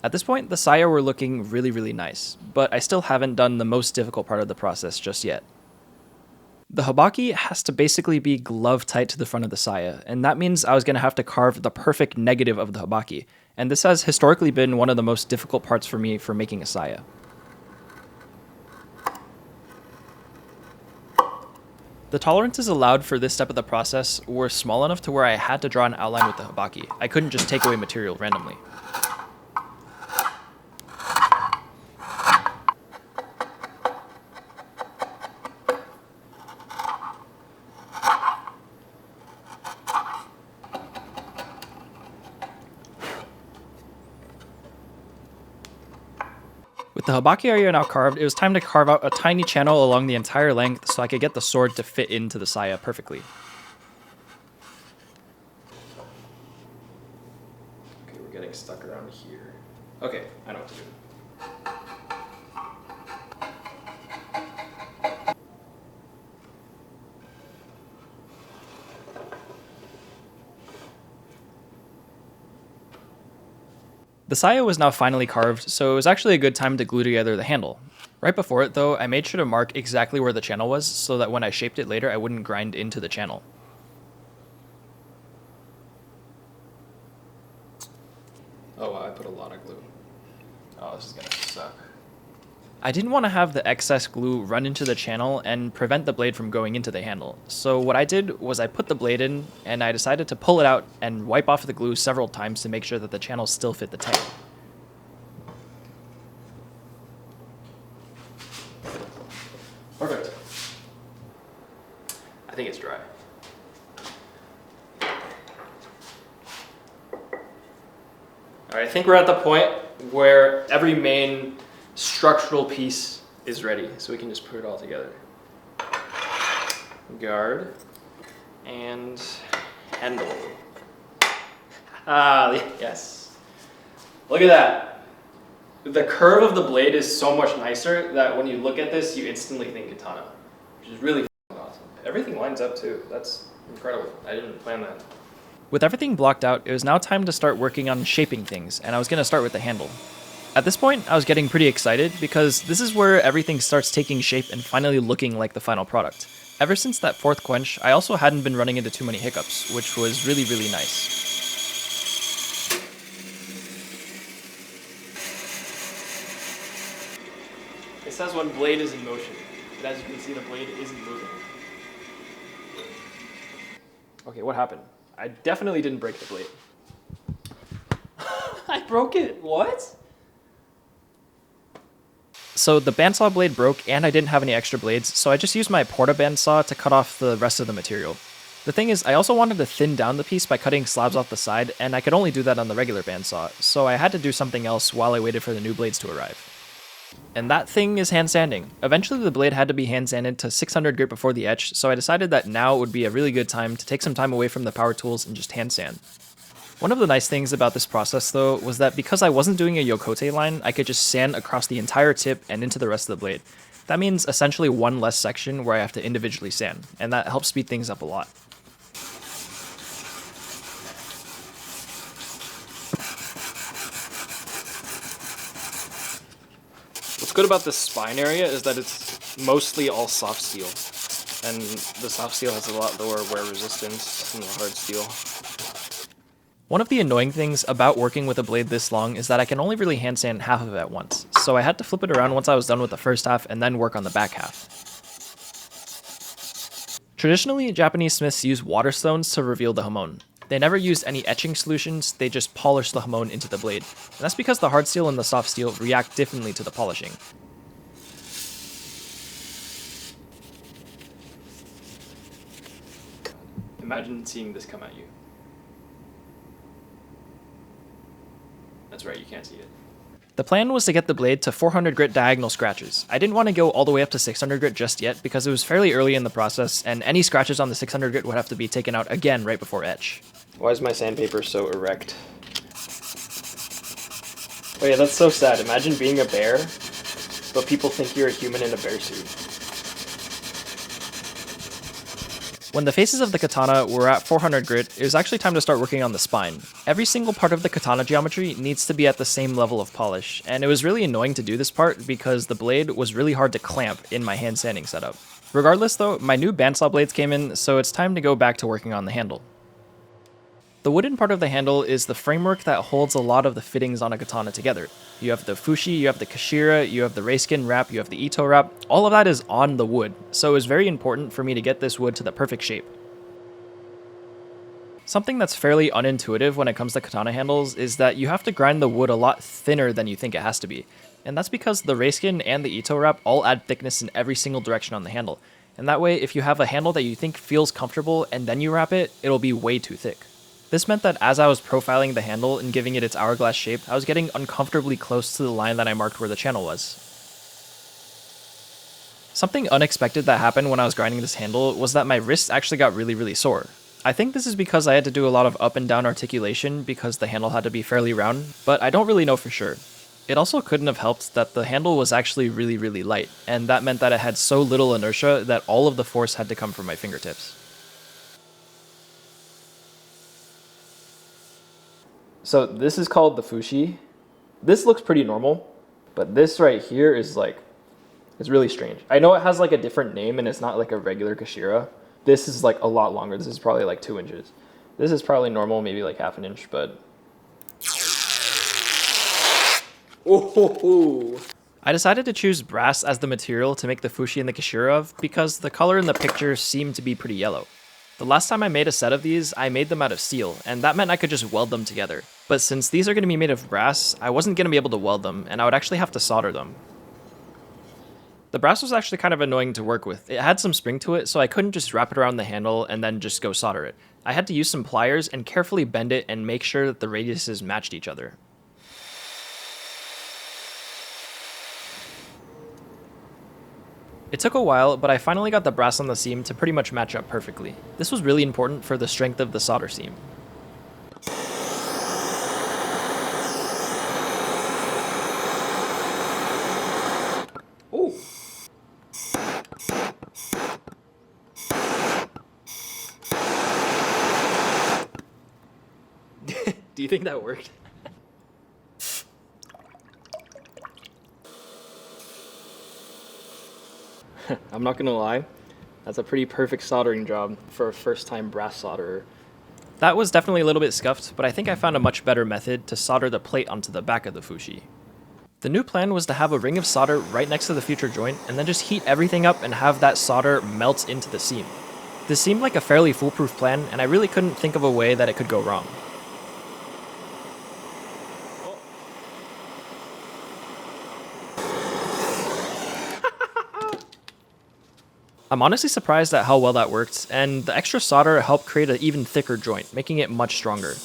At this point, the saya were looking really nice, but I still haven't done the most difficult part of the process just yet. The habaki has to basically be glove tight to the front of the saya, and that means I was going to have to carve the perfect negative of the habaki, and this has historically been one of the most difficult parts for me for making a saya. The tolerances allowed for this step of the process were small enough to where I had to draw an outline with the habaki. I couldn't just take away material randomly. With the habaki area now carved, it was time to carve out a tiny channel along the entire length so I could get the sword to fit into the saya perfectly. Okay, we're getting stuck around here. Okay, I know what to do. The saya was now finally carved, so it was actually a good time to glue together the handle. Right before it though, I made sure to mark exactly where the channel was so that when I shaped it later I wouldn't grind into the channel. Oh wow, I put a lot of glue. Oh, this is gonna suck. I didn't want to have the excess glue run into the channel and prevent the blade from going into the handle, so what I did was I put the blade in and I decided to pull it out and wipe off the glue several times to make sure that the channel still fit the tank. Perfect. I think it's dry. Alright, I think we're at the point where every main structural piece is ready, so we can just put it all together. Guard and handle. Ah, yes. Look at that. The curve of the blade is so much nicer that when you look at this, you instantly think katana, which is really awesome. Everything lines up too. That's incredible. I didn't plan that. With everything blocked out, it was now time to start working on shaping things, and I was going to start with the handle. At this point, I was getting pretty excited because this is where everything starts taking shape and finally looking like the final product. Ever since that 4th quench, I also hadn't been running into too many hiccups, which was really nice. It says when blade is in motion, but as you can see, the blade isn't moving. Okay, what happened? I definitely didn't break the blade. I broke it. What? So the bandsaw blade broke and I didn't have any extra blades, so I just used my porta bandsaw to cut off the rest of the material. The thing is, I also wanted to thin down the piece by cutting slabs off the side, and I could only do that on the regular bandsaw, so I had to do something else while I waited for the new blades to arrive. And that thing is hand sanding. Eventually the blade had to be hand sanded to 600 grit before the etch, so I decided that now would be a really good time to take some time away from the power tools and just hand sand. One of the nice things about this process though was that because I wasn't doing a yokote line, I could just sand across the entire tip and into the rest of the blade. That means essentially one less section where I have to individually sand, and that helps speed things up a lot. What's good about this spine area is that it's mostly all soft steel, and the soft steel has a lot lower wear resistance than the hard steel. One of the annoying things about working with a blade this long is that I can only really hand sand half of it at once, so I had to flip it around once I was done with the first half and then work on the back half. Traditionally, Japanese smiths use water stones to reveal the hamon. They never used any etching solutions, they just polished the hamon into the blade, and that's because the hard steel and the soft steel react differently to the polishing. Imagine seeing this come at you. That's right, you can't see it. The plan was to get the blade to 400 grit diagonal scratches. I didn't want to go all the way up to 600 grit just yet because it was fairly early in the process, and any scratches on the 600 grit would have to be taken out again right before etch. Why is my sandpaper so erect? Oh yeah, that's so sad. Imagine being a bear, but people think you're a human in a bear suit. When the faces of the katana were at 400 grit, it was actually time to start working on the spine. Every single part of the katana geometry needs to be at the same level of polish, and it was really annoying to do this part because the blade was really hard to clamp in my hand sanding setup. Regardless though, my new bandsaw blades came in, so it's time to go back to working on the handle. The wooden part of the handle is the framework that holds a lot of the fittings on a katana together. You have the Fuchi, you have the Kashira, you have the Rayskin Wrap, you have the Ito Wrap. All of that is on the wood, so it was very important for me to get this wood to the perfect shape. Something that's fairly unintuitive when it comes to katana handles is that you have to grind the wood a lot thinner than you think it has to be. And that's because the Rayskin and the Ito Wrap all add thickness in every single direction on the handle. And that way, if you have a handle that you think feels comfortable and then you wrap it, it'll be way too thick. This meant that as I was profiling the handle and giving it its hourglass shape, I was getting uncomfortably close to the line that I marked where the channel was. Something unexpected that happened when I was grinding this handle was that my wrists actually got really sore. I think this is because I had to do a lot of up and down articulation because the handle had to be fairly round, but I don't really know for sure. It also couldn't have helped that the handle was actually really light, and that meant that it had so little inertia that all of the force had to come from my fingertips. So this is called the Fuchi. This looks pretty normal, but this right here is like, it's really strange. I know it has like a different name and it's not like a regular Kashira. This is like a lot longer. This is probably like 2 inches. This is probably normal, maybe like half an inch, but... Oh. I decided to choose brass as the material to make the Fuchi and the Kashira of because the color in the picture seemed to be pretty yellow. The last time I made a set of these, I made them out of steel, and that meant I could just weld them together. But since these are going to be made of brass, I wasn't going to be able to weld them, and I would actually have to solder them. The brass was actually kind of annoying to work with. It had some spring to it, so I couldn't just wrap it around the handle and then just go solder it. I had to use some pliers and carefully bend it and make sure that the radiuses matched each other. It took a while, but I finally got the brass on the seam to pretty much match up perfectly. This was really important for the strength of the solder seam. Oh! Do you think that worked? I'm not gonna lie, that's a pretty perfect soldering job for a first-time brass solderer. That was definitely a little bit scuffed, but I think I found a much better method to solder the plate onto the back of the Fuchi. The new plan was to have a ring of solder right next to the future joint, and then just heat everything up and have that solder melt into the seam. This seemed like a fairly foolproof plan, and I really couldn't think of a way that it could go wrong. I'm honestly surprised at how well that worked, and the extra solder helped create an even thicker joint, making it much stronger.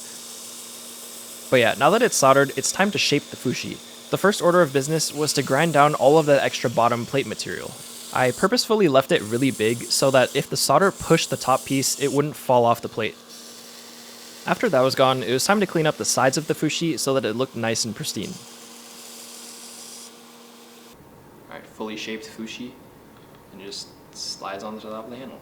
But yeah, now that it's soldered, it's time to shape the Fuchi. The first order of business was to grind down all of the extra bottom plate material. I purposefully left it really big so that if the solder pushed the top piece, it wouldn't fall off the plate. After that was gone, it was time to clean up the sides of the Fuchi so that it looked nice and pristine. Alright, fully shaped Fuchi, and just slides on the top of the handle.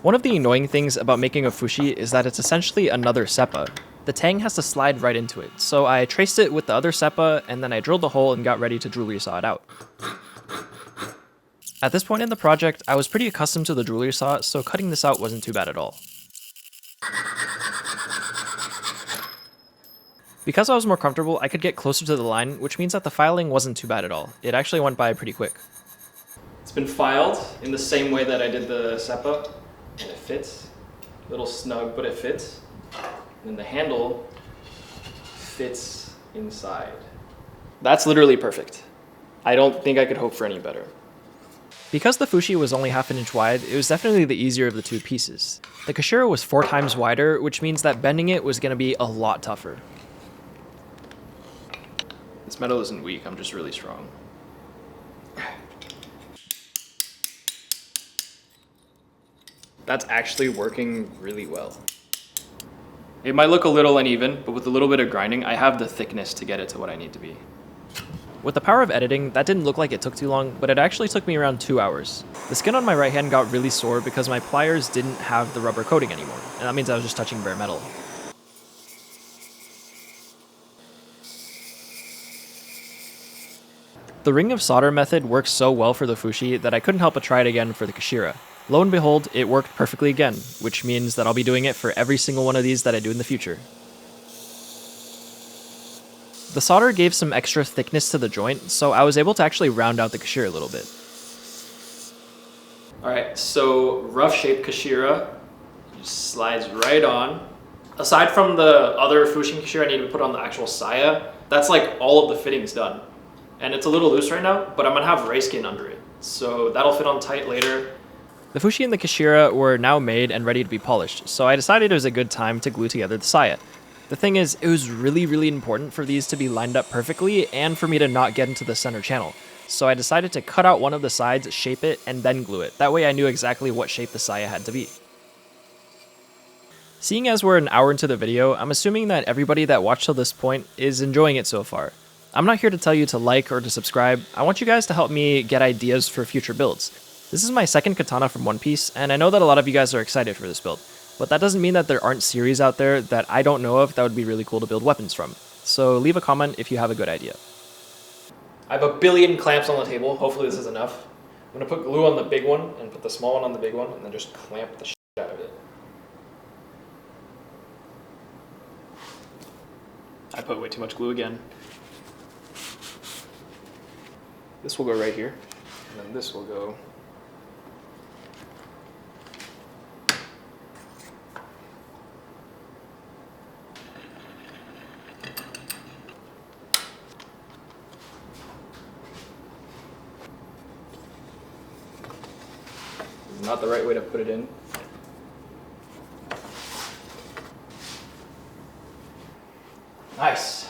One of the annoying things about making a Fuchi is that it's essentially another Seppa. The tang has to slide right into it, so I traced it with the other Seppa, and then I drilled the hole and got ready to jewelry saw it out. At this point in the project, I was pretty accustomed to the jewelry saw, so cutting this out wasn't too bad at all. Because I was more comfortable, I could get closer to the line, which means that the filing wasn't too bad at all. It actually went by pretty quick. It's been filed in the same way that I did the Seppa, and it fits. A little snug, but it fits. And then the handle fits inside. That's literally perfect. I don't think I could hope for any better. Because the Fuchi was only half an inch wide, it was definitely the easier of the two pieces. The Kashira was 4 times wider, which means that bending it was going to be a lot tougher. This metal isn't weak, I'm just really strong. That's actually working really well. It might look a little uneven, but with a little bit of grinding, I have the thickness to get it to what I need to be. With the power of editing, that didn't look like it took too long, but it actually took me around 2 hours. The skin on my right hand got really sore because my pliers didn't have the rubber coating anymore, and that means I was just touching bare metal. The ring of solder method works so well for the Fuchi that I couldn't help but try it again for the Kashira. Lo and behold, it worked perfectly again, which means that I'll be doing it for every single one of these that I do in the future. The solder gave some extra thickness to the joint, so I was able to actually round out the Kashira a little bit. Alright, so rough shaped Kashira just slides right on. Aside from the other Fuchi Kashira I need to put on the actual saya, that's like all of the fittings done. And it's a little loose right now, but I'm gonna have Rayskin under it, so that'll fit on tight later. The Fuchi and the Kashira were now made and ready to be polished, so I decided it was a good time to glue together the saya. The thing is, it was really important for these to be lined up perfectly and for me to not get into the center channel. So I decided to cut out one of the sides, shape it, and then glue it. That way I knew exactly what shape the saya had to be. Seeing as we're an hour into the video, I'm assuming that everybody that watched till this point is enjoying it so far. I'm not here to tell you to like or to subscribe. I want you guys to help me get ideas for future builds. This is my second katana from One Piece, and I know that a lot of you guys are excited for this build. But that doesn't mean that there aren't series out there that I don't know of that would be really cool to build weapons from. So leave a comment if you have a good idea. I have a billion clamps on the table. Hopefully this is enough. I'm gonna put glue on the big one and put the small one on the big one and then just clamp the shit out of it. I put way too much glue again. This will go right here, and then this will go not the right way to put it in. Nice.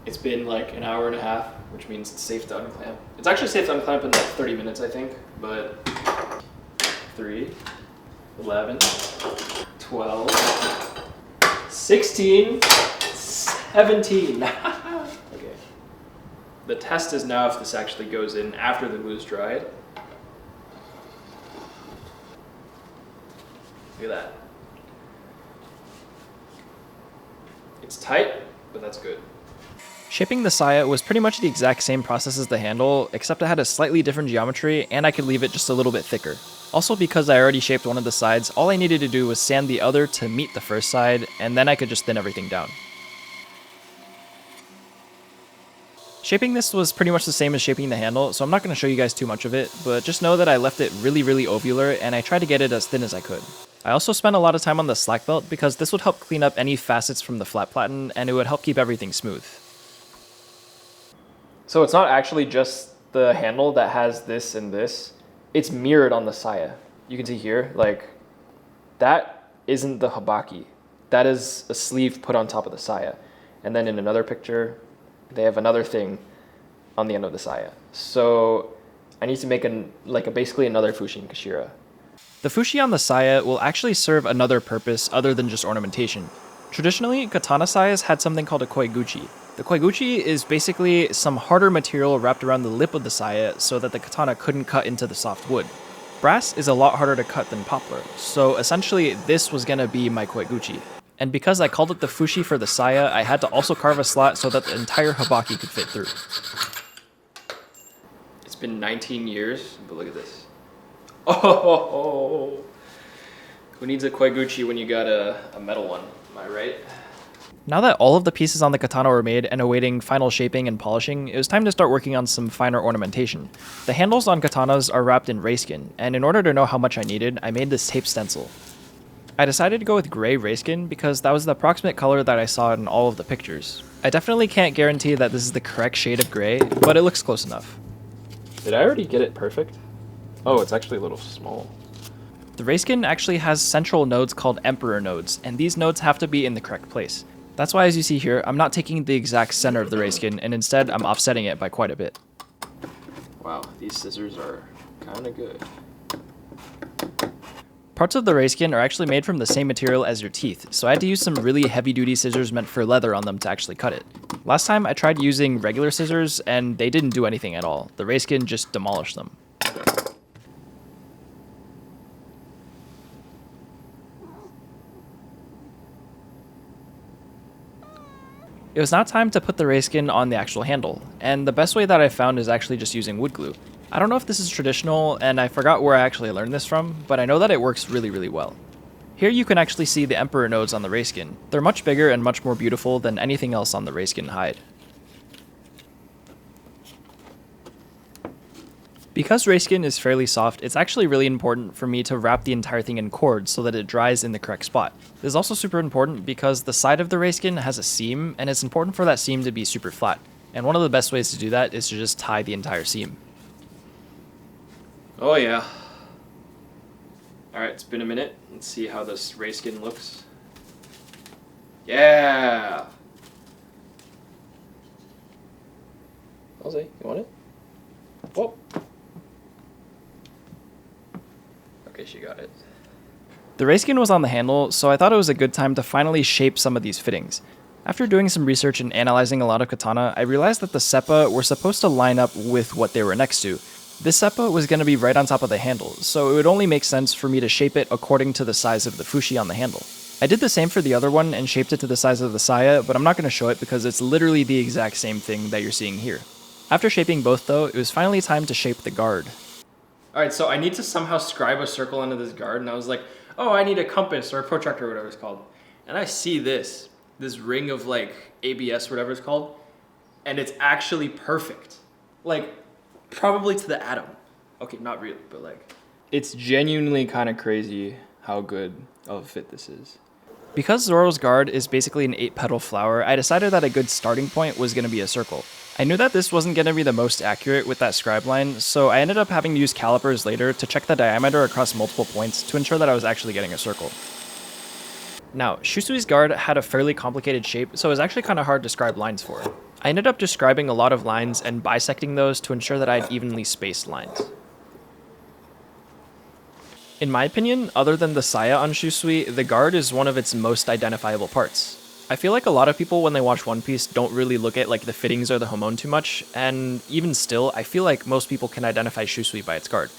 It's been like an hour and a half, which means it's safe to unclamp. It's actually safe to unclamp in like 30 minutes, I think, but 3, 11, 12, 16, 17. Okay. The test is now if this actually goes in after the glue's dried. Look at that. It's tight, but that's good. Shaping the saya was pretty much the exact same process as the handle, except it had a slightly different geometry and I could leave it just a little bit thicker. Also, because I already shaped one of the sides, all I needed to do was sand the other to meet the first side, and then I could just thin everything down. Shaping this was pretty much the same as shaping the handle, so I'm not going to show you guys too much of it, but just know that I left it really ovular and I tried to get it as thin as I could. I also spent a lot of time on the slack belt because this would help clean up any facets from the flat platen and it would help keep everything smooth. So it's not actually just the handle that has this and this, it's mirrored on the saya. You can see here, like, that isn't the habaki. That is a sleeve put on top of the saya. And then in another picture, they have another thing on the end of the saya. So I need to make basically another Fuchi and Kashira. The Fuchi on the saya will actually serve another purpose other than just ornamentation. Traditionally, katana sayas had something called a Koiguchi. The Koiguchi is basically some harder material wrapped around the lip of the saya so that the katana couldn't cut into the soft wood. Brass is a lot harder to cut than poplar, so essentially this was gonna be my Koiguchi. And because I called it the Fuchi for the saya, I had to also carve a slot so that the entire habaki could fit through. It's been 19 years, but look at this. Oh, who needs a Koiguchi when you got a metal one? Am I right? Now that all of the pieces on the katana were made and awaiting final shaping and polishing, it was time to start working on some finer ornamentation. The handles on katanas are wrapped in Rayskin, and in order to know how much I needed, I made this tape stencil. I decided to go with gray Rayskin because that was the approximate color that I saw in all of the pictures. I definitely can't guarantee that this is the correct shade of gray, but it looks close enough. Did I already get it perfect? Oh, it's actually a little small. The Rayskin actually has central nodes called emperor nodes, and these nodes have to be in the correct place. That's why, as you see here, I'm not taking the exact center of the Rayskin, and instead I'm offsetting it by quite a bit. Wow, these scissors are kind of good. Parts of the Rayskin are actually made from the same material as your teeth, so I had to use some really heavy-duty scissors meant for leather on them to actually cut it. Last time I tried using regular scissors, and they didn't do anything at all. The Rayskin just demolished them. It was now time to put the Rayskin on the actual handle, and the best way that I found is actually just using wood glue. I don't know if this is traditional, and I forgot where I actually learned this from, but I know that it works really well. Here you can actually see the Emperor nodes on the Rayskin. They're much bigger and much more beautiful than anything else on the Rayskin hide. Because Rayskin is fairly soft, it's actually really important for me to wrap the entire thing in cord so that it dries in the correct spot. This is also super important because the side of the Rayskin has a seam, and it's important for that seam to be super flat. And one of the best ways to do that is to just tie the entire seam. Oh yeah. Alright, it's been a minute. Let's see how this Rayskin looks. Yeah! Jose, you want it? Whoa! Okay, she got it. The Rayskin was on the handle, so I thought it was a good time to finally shape some of these fittings. After doing some research and analyzing a lot of katana, I realized that the Seppa were supposed to line up with what they were next to. This Seppa was going to be right on top of the handle, so it would only make sense for me to shape it according to the size of the Fuchi on the handle. I did the same for the other one and shaped it to the size of the saya, but I'm not going to show it because it's literally the exact same thing that you're seeing here. After shaping both though, it was finally time to shape the guard. Alright, so I need to somehow scribe a circle into this guard, and I was like, oh, I need a compass or a protractor or whatever it's called. And I see this ring of like ABS, whatever it's called, and it's actually perfect. Like, probably to the atom. Okay, not really, but like, it's genuinely kind of crazy how good of a fit this is. Because Zoro's guard is basically an 8-petal flower, I decided that a good starting point was going to be a circle. I knew that this wasn't going to be the most accurate with that scribe line, so I ended up having to use calipers later to check the diameter across multiple points to ensure that I was actually getting a circle. Now, Shusui's guard had a fairly complicated shape, so it was actually kind of hard to scribe lines for. I ended up just scribing a lot of lines and bisecting those to ensure that I had evenly spaced lines. In my opinion, other than the saya on Shusui, the guard is one of its most identifiable parts. I feel like a lot of people when they watch One Piece don't really look at like the fittings or the Hamon too much, and even still, I feel like most people can identify Shusui by its guard.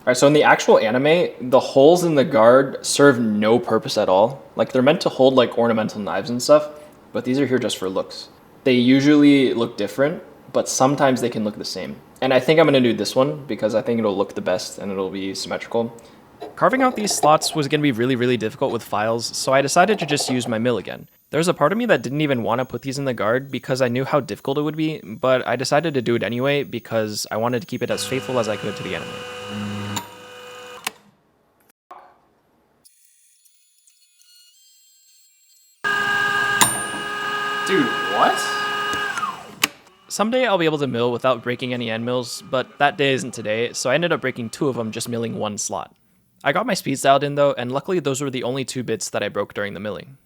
Alright, so in the actual anime, the holes in the guard serve no purpose at all. Like, they're meant to hold like ornamental knives and stuff, but these are here just for looks. They usually look different, but sometimes they can look the same. And I think I'm going to do this one because I think it'll look the best and it'll be symmetrical. Carving out these slots was going to be really difficult with files, so I decided to just use my mill again. There's a part of me that didn't even want to put these in the guard because I knew how difficult it would be, but I decided to do it anyway because I wanted to keep it as faithful as I could to the anime. Dude, what? Someday I'll be able to mill without breaking any end mills, but that day isn't today, so I ended up breaking 2 of them just milling 1 slot. I got my speeds dialed in though, and luckily those were the only 2 bits that I broke during the milling.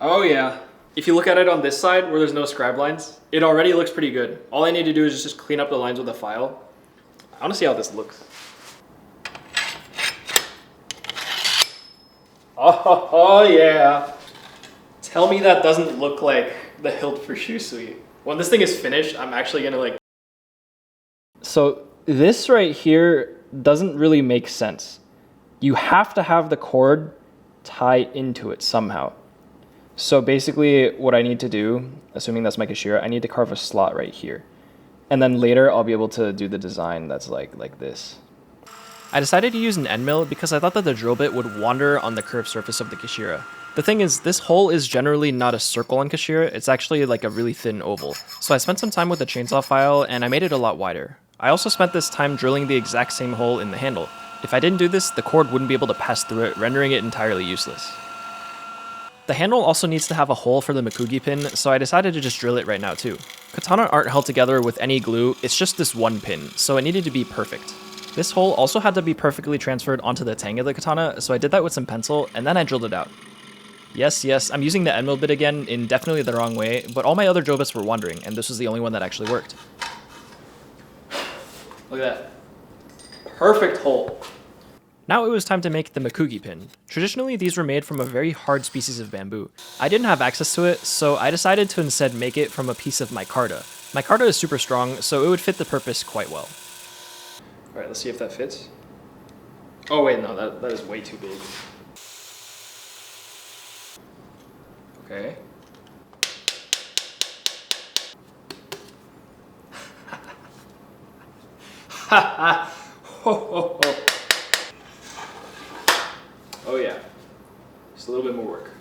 Oh yeah. If you look at it on this side where there's no scribe lines, it already looks pretty good. All I need to do is just clean up the lines with a file. I want to see how this looks. Oh yeah. Tell me that doesn't look like the hilt for Shusui. When this thing is finished, I'm actually gonna like... So this right here doesn't really make sense. You have to have the cord tie into it somehow. So basically what I need to do, assuming that's my Kashira, I need to carve a slot right here. And then later I'll be able to do the design that's like this. I decided to use an end mill because I thought that the drill bit would wander on the curved surface of the Kashira. The thing is, this hole is generally not a circle on Kashira, it's actually like a really thin oval. So I spent some time with the chainsaw file and I made it a lot wider. I also spent this time drilling the exact same hole in the handle. If I didn't do this, the cord wouldn't be able to pass through it, rendering it entirely useless. The handle also needs to have a hole for the Mekugi Pin, so I decided to just drill it right now too. Katana aren't held together with any glue, it's just this one pin, so it needed to be perfect. This hole also had to be perfectly transferred onto the tang of the katana, so I did that with some pencil, and then I drilled it out. Yes, I'm using the end mill bit again in definitely the wrong way, but all my other drill bits were wandering, and this was the only one that actually worked. Look at that. Perfect hole. Now it was time to make the Mekugi Pin. Traditionally, these were made from a very hard species of bamboo. I didn't have access to it, so I decided to instead make it from a piece of micarta. Micarta is super strong, so it would fit the purpose quite well. Alright, let's see if that fits. Oh wait, no, that is way too big. Okay. Oh yeah, just a little bit more work.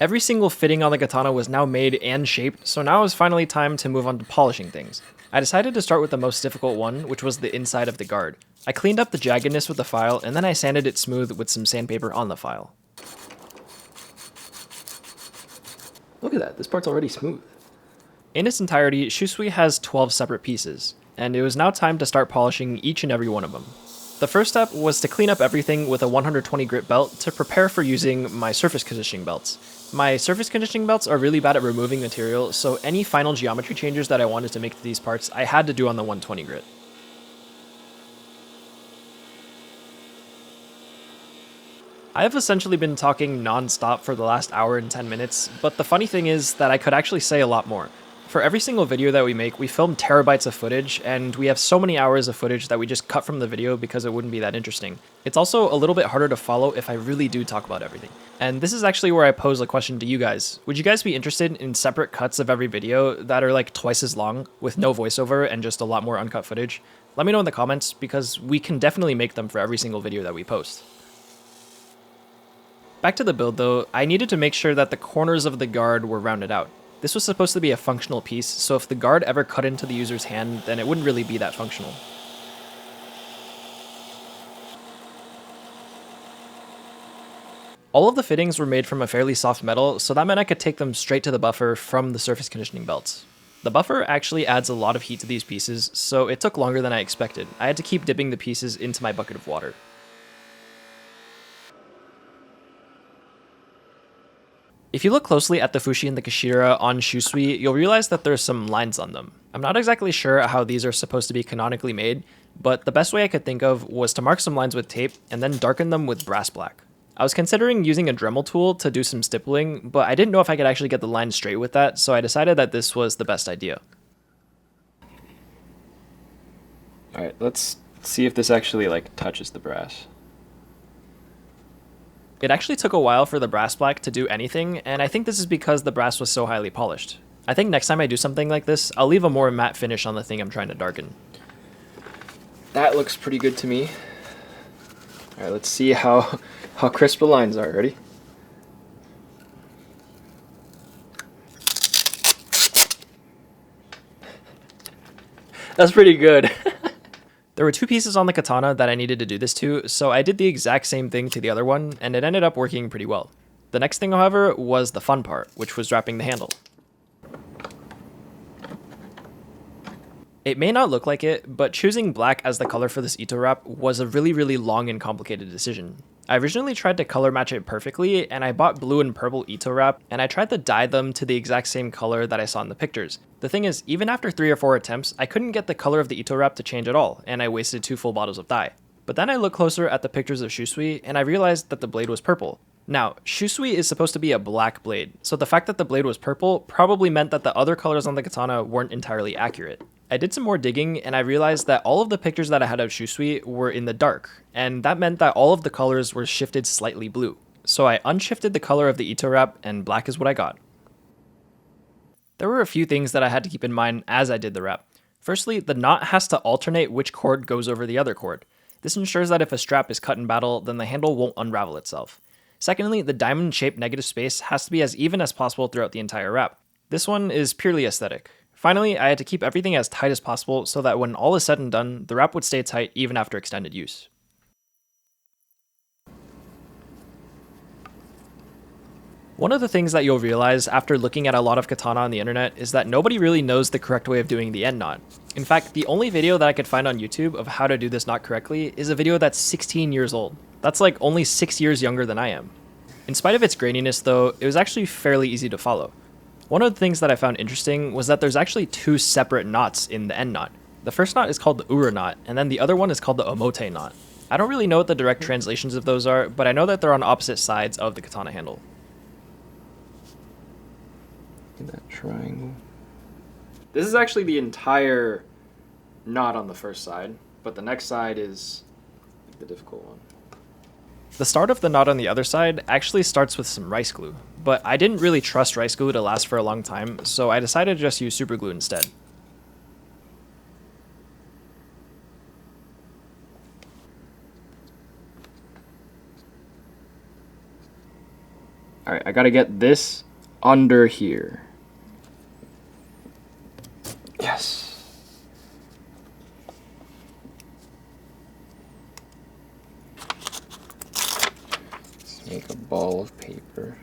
Every single fitting on the katana was now made and shaped, so now it was finally time to move on to polishing things. I decided to start with the most difficult one, which was the inside of the guard. I cleaned up the jaggedness with the file, and then I sanded it smooth with some sandpaper on the file. Look at that, this part's already smooth. In its entirety, Shusui has 12 separate pieces, and it was now time to start polishing each and every one of them. The first step was to clean up everything with a 120 grit belt to prepare for using my surface conditioning belts. My surface conditioning belts are really bad at removing material, so any final geometry changes that I wanted to make to these parts, I had to do on the 120 grit. I have essentially been talking non-stop for the last hour and 10 minutes, but the funny thing is that I could actually say a lot more. For every single video that we make, we film terabytes of footage, and we have so many hours of footage that we just cut from the video because it wouldn't be that interesting. It's also a little bit harder to follow if I really do talk about everything. And this is actually where I pose a question to you guys. Would you guys be interested in separate cuts of every video that are like twice as long, with no voiceover and just a lot more uncut footage? Let me know in the comments, because we can definitely make them for every single video that we post. Back to the build though, I needed to make sure that the corners of the guard were rounded out. This was supposed to be a functional piece, so if the guard ever cut into the user's hand, then it wouldn't really be that functional. All of the fittings were made from a fairly soft metal, so that meant I could take them straight to the buffer from the surface conditioning belts. The buffer actually adds a lot of heat to these pieces, so it took longer than I expected. I had to keep dipping the pieces into my bucket of water. If you look closely at the Fuchi and the Kashira on Shusui, you'll realize that there's some lines on them. I'm not exactly sure how these are supposed to be canonically made, but the best way I could think of was to mark some lines with tape and then darken them with brass black. I was considering using a Dremel tool to do some stippling, but I didn't know if I could actually get the lines straight with that, so I decided that this was the best idea. Alright, let's see if this actually touches the brass. It actually took a while for the brass black to do anything, and I think this is because the brass was so highly polished. I think next time I do something like this, I'll leave a more matte finish on the thing I'm trying to darken. That looks pretty good to me. Alright, let's see how crisp the lines are. Ready? That's pretty good. There were two pieces on the katana that I needed to do this to, so I did the exact same thing to the other one, and it ended up working pretty well. The next thing, however, was the fun part, which was wrapping the handle. It may not look like it, but choosing black as the color for this Ito wrap was a really long and complicated decision. I originally tried to color match it perfectly, and I bought blue and purple Ito wrap, and I tried to dye them to the exact same color that I saw in the pictures. The thing is, even after 3 or 4 attempts, I couldn't get the color of the Ito wrap to change at all, and I wasted 2 full bottles of dye. But then I looked closer at the pictures of Shusui, and I realized that the blade was purple. Now, Shusui is supposed to be a black blade, so the fact that the blade was purple probably meant that the other colors on the katana weren't entirely accurate. I did some more digging, and I realized that all of the pictures that I had of Shusui were in the dark, and that meant that all of the colors were shifted slightly blue. So I unshifted the color of the Ito wrap, and black is what I got. There were a few things that I had to keep in mind as I did the wrap. Firstly, the knot has to alternate which cord goes over the other cord. This ensures that if a strap is cut in battle, then the handle won't unravel itself. Secondly, the diamond-shaped negative space has to be as even as possible throughout the entire wrap. This one is purely aesthetic. Finally, I had to keep everything as tight as possible so that when all is said and done, the wrap would stay tight even after extended use. One of the things that you'll realize after looking at a lot of katana on the internet is that nobody really knows the correct way of doing the end knot. In fact, the only video that I could find on YouTube of how to do this knot correctly is a video that's 16 years old. That's like only 6 years younger than I am. In spite of its graininess though, it was actually fairly easy to follow. One of the things that I found interesting was that there's actually two separate knots in the end knot. The first knot is called the Ura knot, and then the other one is called the Omote knot. I don't really know what the direct translations of those are, but I know that they're on opposite sides of the katana handle. Look at that triangle. This is actually the entire knot on the first side, but the next side is the difficult one. The start of the knot on the other side actually starts with some rice glue, but I didn't really trust rice glue to last for a long time, so I decided to just use super glue instead. Alright, I gotta get this under here. Yes. Let's make a ball of paper.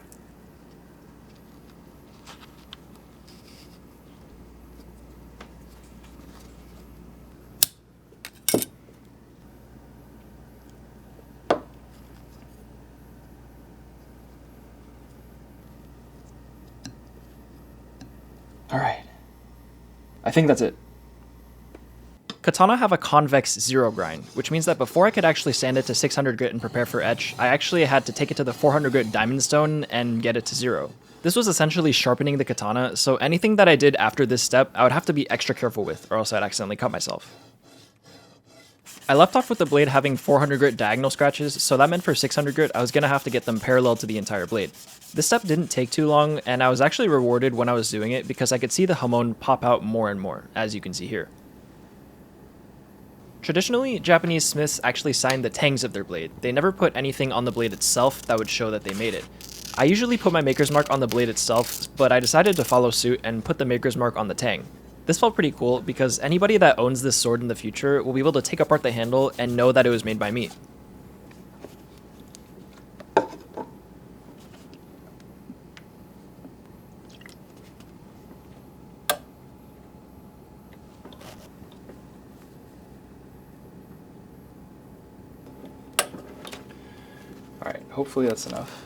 Alright. I think that's it. Katana have a convex zero grind, which means that before I could actually sand it to 600 grit and prepare for etch, I actually had to take it to the 400 grit diamond stone and get it to 0. This was essentially sharpening the katana, so anything that I did after this step, I would have to be extra careful with, or else I'd accidentally cut myself. I left off with the blade having 400 grit diagonal scratches, so that meant for 600 grit I was going to have to get them parallel to the entire blade. This step didn't take too long, and I was actually rewarded when I was doing it because I could see the Hamon pop out more and more, as you can see here. Traditionally, Japanese smiths actually signed the tangs of their blade. They never put anything on the blade itself that would show that they made it. I usually put my maker's mark on the blade itself, but I decided to follow suit and put the maker's mark on the tang. This felt pretty cool because anybody that owns this sword in the future will be able to take apart the handle and know that it was made by me. Alright, hopefully that's enough.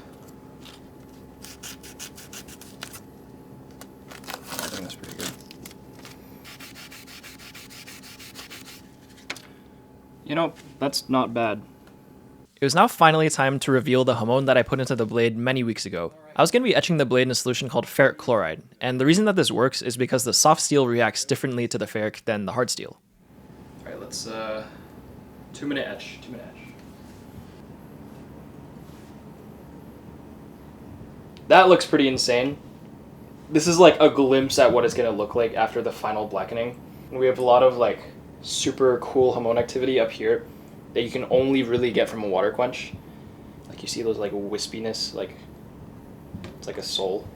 I think that's pretty good. You know, that's not bad. It was now finally time to reveal the Hamon that I put into the blade many weeks ago. I was going to be etching the blade in a solution called ferric chloride, and the reason that this works is because the soft steel reacts differently to the ferric than the hard steel. Alright, let's 2-minute etch. 2-minute etch. That looks pretty insane. This is like a glimpse at what it's going to look like after the final blackening. We have a lot of like super cool Hamon activity up here that you can only really get from a water quench. Like you see those like wispiness, like it's like a soul.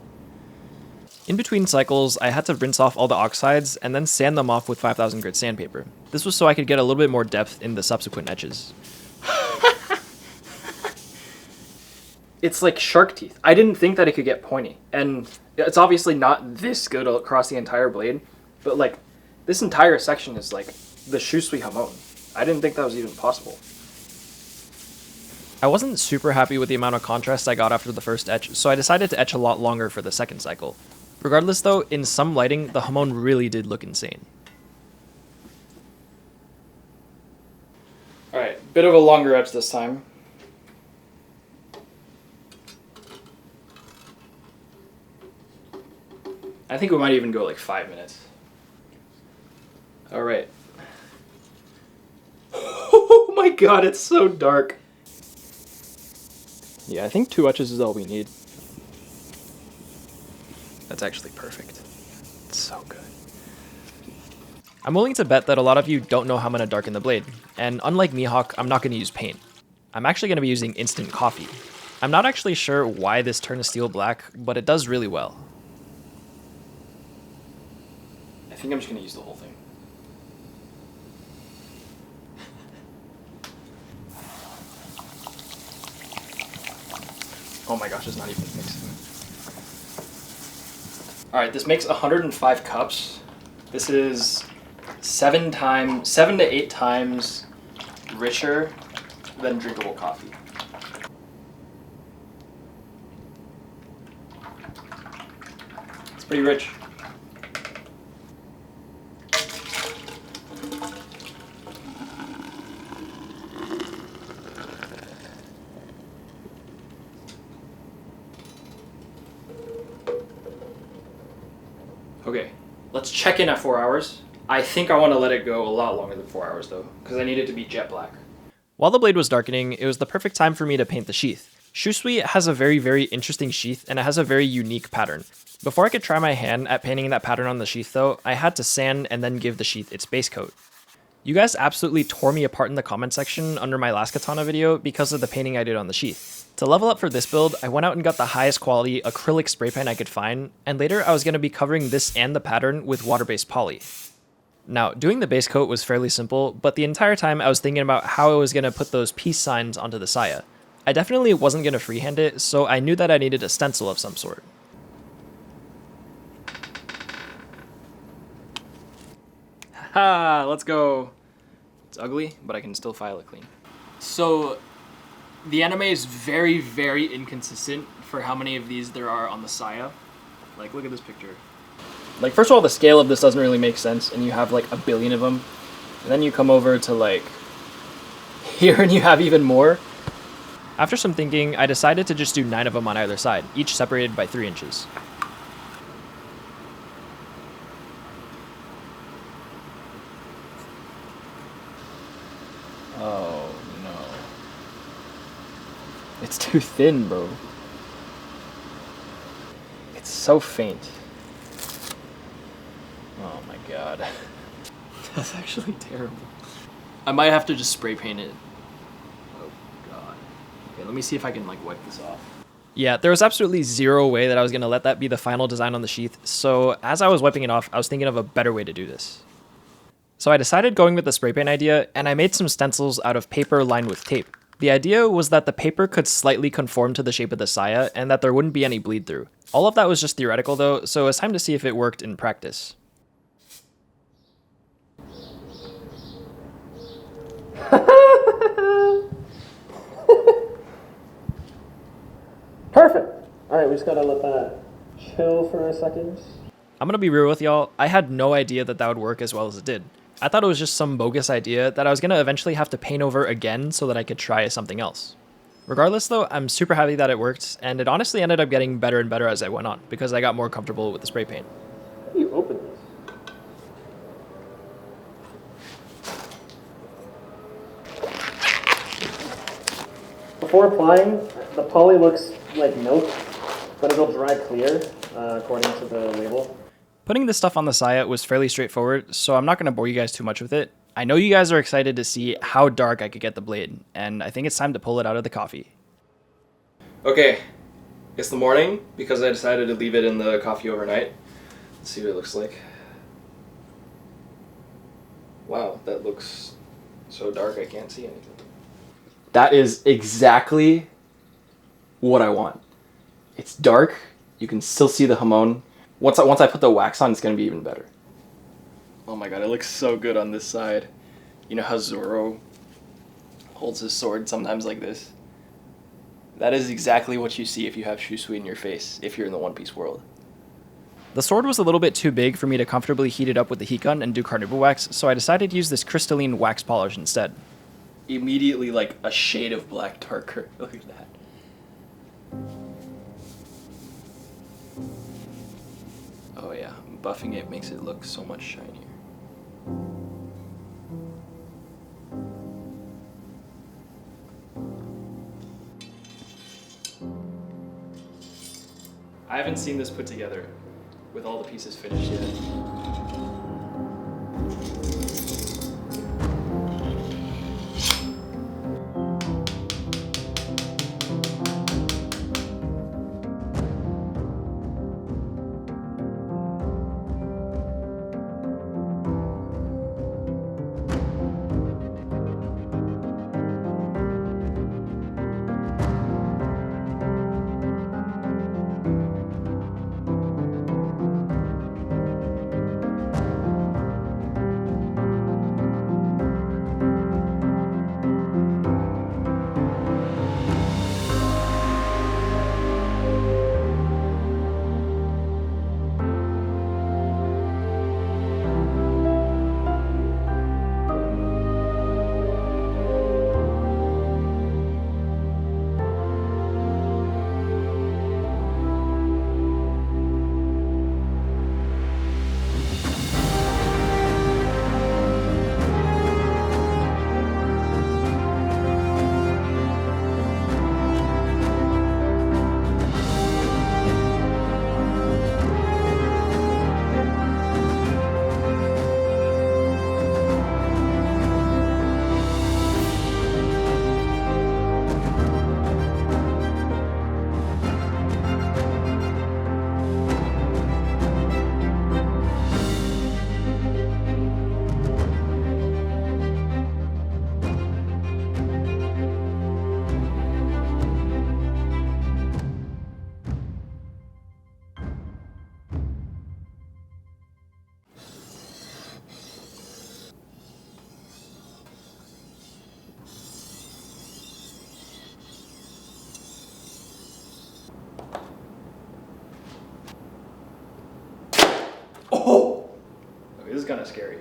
In between cycles, I had to rinse off all the oxides and then sand them off with 5000 grit sandpaper. This was so I could get a little bit more depth in the subsequent etches. It's like shark teeth. I didn't think that it could get pointy. And it's obviously not this good across the entire blade, but like this entire section is like the Shusui Hamon. I didn't think that was even possible. I wasn't super happy with the amount of contrast I got after the first etch, so I decided to etch a lot longer for the second cycle. Regardless though, in some lighting, the Hamon really did look insane. Alright, bit of a longer etch this time. I think we might even go like 5 minutes. Alright. Oh my god, it's so dark. Yeah, I think 2 etches is all we need. That's actually perfect. It's so good. I'm willing to bet that a lot of you don't know how I'm going to darken the blade, and unlike Mihawk, I'm not going to use paint. I'm actually going to be using instant coffee. I'm not actually sure why this turns steel black, but it does really well. I think I'm just going to use the whole thing. Oh my gosh, it's not even mixing. Alright, this makes 105 cups. This is 7 to 8 times richer than drinkable coffee. pretty rich. Okay, let's check in at 4 hours. I think I want to let it go a lot longer than 4 hours though, because I need it to be jet black. While the blade was darkening, it was the perfect time for me to paint the sheath. Shusui has a very interesting sheath, and it has a very unique pattern. Before I could try my hand at painting that pattern on the sheath though, I had to sand and then give the sheath its base coat. You guys absolutely tore me apart in the comment section under my last Katana video because of the painting I did on the sheath. To level up for this build, I went out and got the highest quality acrylic spray paint I could find, and later I was going to be covering this and the pattern with water-based poly. Now, doing the base coat was fairly simple, but the entire time I was thinking about how I was going to put those peace signs onto the saya. I definitely wasn't going to freehand it, so I knew that I needed a stencil of some sort. Ha! Let's go! It's ugly, but I can still file it clean. So, the anime is very inconsistent for how many of these there are on the saya. Like, look at this picture. Like, first of all, the scale of this doesn't really make sense, and you have like a billion of them. And then you come over to like here and you have even more. After some thinking, I decided to just do 9 of them on either side, each separated by 3 inches. Oh no. It's too thin, bro. It's so faint. Oh my god. That's actually terrible. I might have to just spray paint it. Oh god. Okay, let me see if I can like wipe this off. Yeah, there was absolutely zero way that I was going to let that be the final design on the sheath, so as I was wiping it off, I was thinking of a better way to do this. So I decided going with the spray paint idea, and I made some stencils out of paper lined with tape. The idea was that the paper could slightly conform to the shape of the saya, and that there wouldn't be any bleed through. All of that was just theoretical though, so it's time to see if it worked in practice. Perfect. All right, we just gotta let that chill for a second. I'm gonna be real with y'all, I had no idea that that would work as well as it did. I thought it was just some bogus idea that I was gonna eventually have to paint over again so that I could try something else. Regardless though, I'm super happy that it worked, and it honestly ended up getting better and better as I went on, because I got more comfortable with the spray paint. How do you open this? Before applying, the poly looks like milk, but it'll dry clear, according to the label. Putting this stuff on the saya was fairly straightforward, so I'm not going to bore you guys too much with it. I know you guys are excited to see how dark I could get the blade, and I think it's time to pull it out of the coffee. Okay, it's the morning because I decided to leave it in the coffee overnight. Let's see what it looks like. Wow, that looks so dark I can't see anything. That is exactly what I want. It's dark, you can still see the Hamon. Once I put the wax on, it's going to be even better. Oh my god, it looks so good on this side. You know how Zoro holds his sword sometimes like this? That is exactly what you see if you have Shusui in your face, if you're in the One Piece world. The sword was a little bit too big for me to comfortably heat it up with the heat gun and do carnauba wax, so I decided to use this crystalline wax polish instead. Immediately like a shade of black darker. Look at that. Oh yeah, buffing it makes it look so much shinier. I haven't seen this put together with all the pieces finished yet. scary.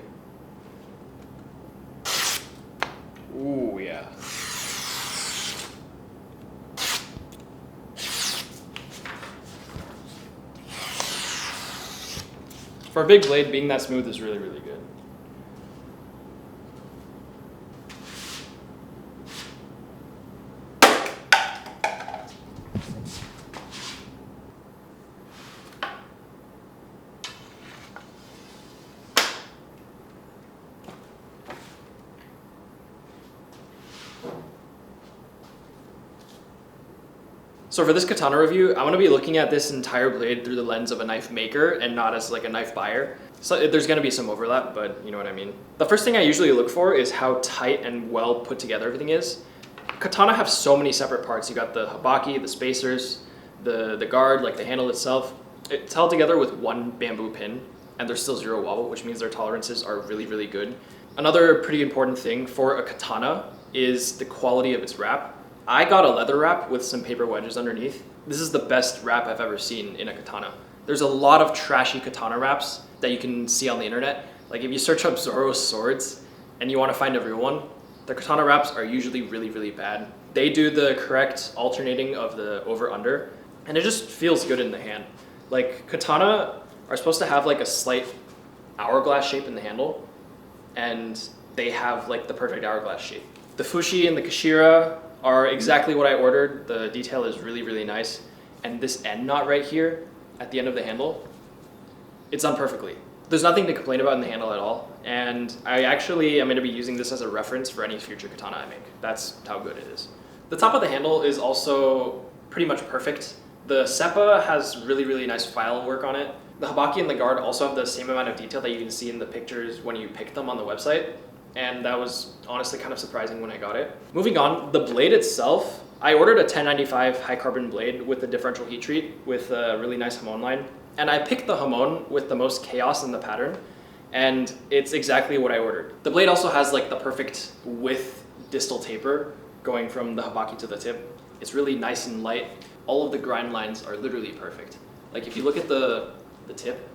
Ooh, yeah. For a big blade, being that smooth is really, really good. So for this katana review, I'm going to be looking at this entire blade through the lens of a knife maker and not as like a knife buyer. So there's going to be some overlap, but you know what I mean. The first thing I usually look for is how tight and well put together everything is. Katana have so many separate parts. You got the habaki, the spacers, the guard, like the handle itself. It's held together with one bamboo pin, and there's still zero wobble, which means their tolerances are really, really good. Another pretty important thing for a katana is the quality of its wrap. I got a leather wrap with some paper wedges underneath. This is the best wrap I've ever seen in a katana. There's a lot of trashy katana wraps that you can see on the internet. Like if you search up Zoro's swords and you want to find a real one, the katana wraps are usually really, really bad. They do the correct alternating of the over-under, and it just feels good in the hand. Like katana are supposed to have like a slight hourglass shape in the handle, and they have like the perfect hourglass shape. The Fuchi and the Kashira are exactly what I ordered. The detail is really, really nice. And this end knot right here at the end of the handle, it's done perfectly. There's nothing to complain about in the handle at all. And I actually am going to be using this as a reference for any future katana I make. That's how good it is. The top of the handle is also pretty much perfect. The Seppa has really, really nice file work on it. The Habaki and the guard also have the same amount of detail that you can see in the pictures when you pick them on the website. And that was honestly kind of surprising when I got it. Moving on, the blade itself, I ordered a 1095 high carbon blade with a differential heat treat with a really nice Hamon line. And I picked the Hamon with the most chaos in the pattern, and it's exactly what I ordered. The blade also has like the perfect width distal taper going from the Habaki to the tip. It's really nice and light. All of the grind lines are literally perfect. Like if you look at the tip,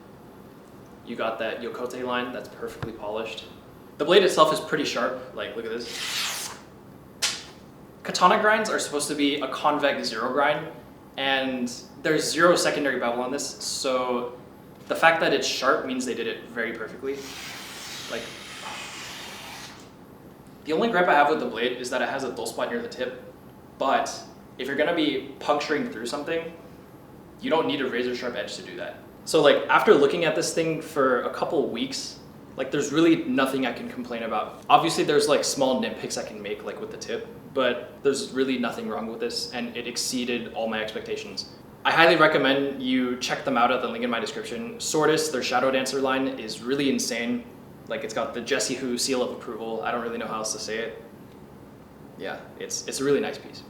you got that yokote line that's perfectly polished. The blade itself is pretty sharp, like look at this. Katana grinds are supposed to be a convex zero grind, and there's zero secondary bevel on this, so the fact that it's sharp means they did it very perfectly. Like, the only gripe I have with the blade is that it has a dull spot near the tip, but if you're gonna be puncturing through something, you don't need a razor sharp edge to do that. So like, after looking at this thing for a couple weeks, like there's really nothing I can complain about. Obviously there's like small nitpicks I can make like with the tip, but there's really nothing wrong with this, and it exceeded all my expectations. I highly recommend you check them out at the link in my description. Swordis, their Shadow Dancer line, is really insane. Like it's got the Jesse Who seal of approval. I don't really know how else to say it. Yeah, it's a really nice piece.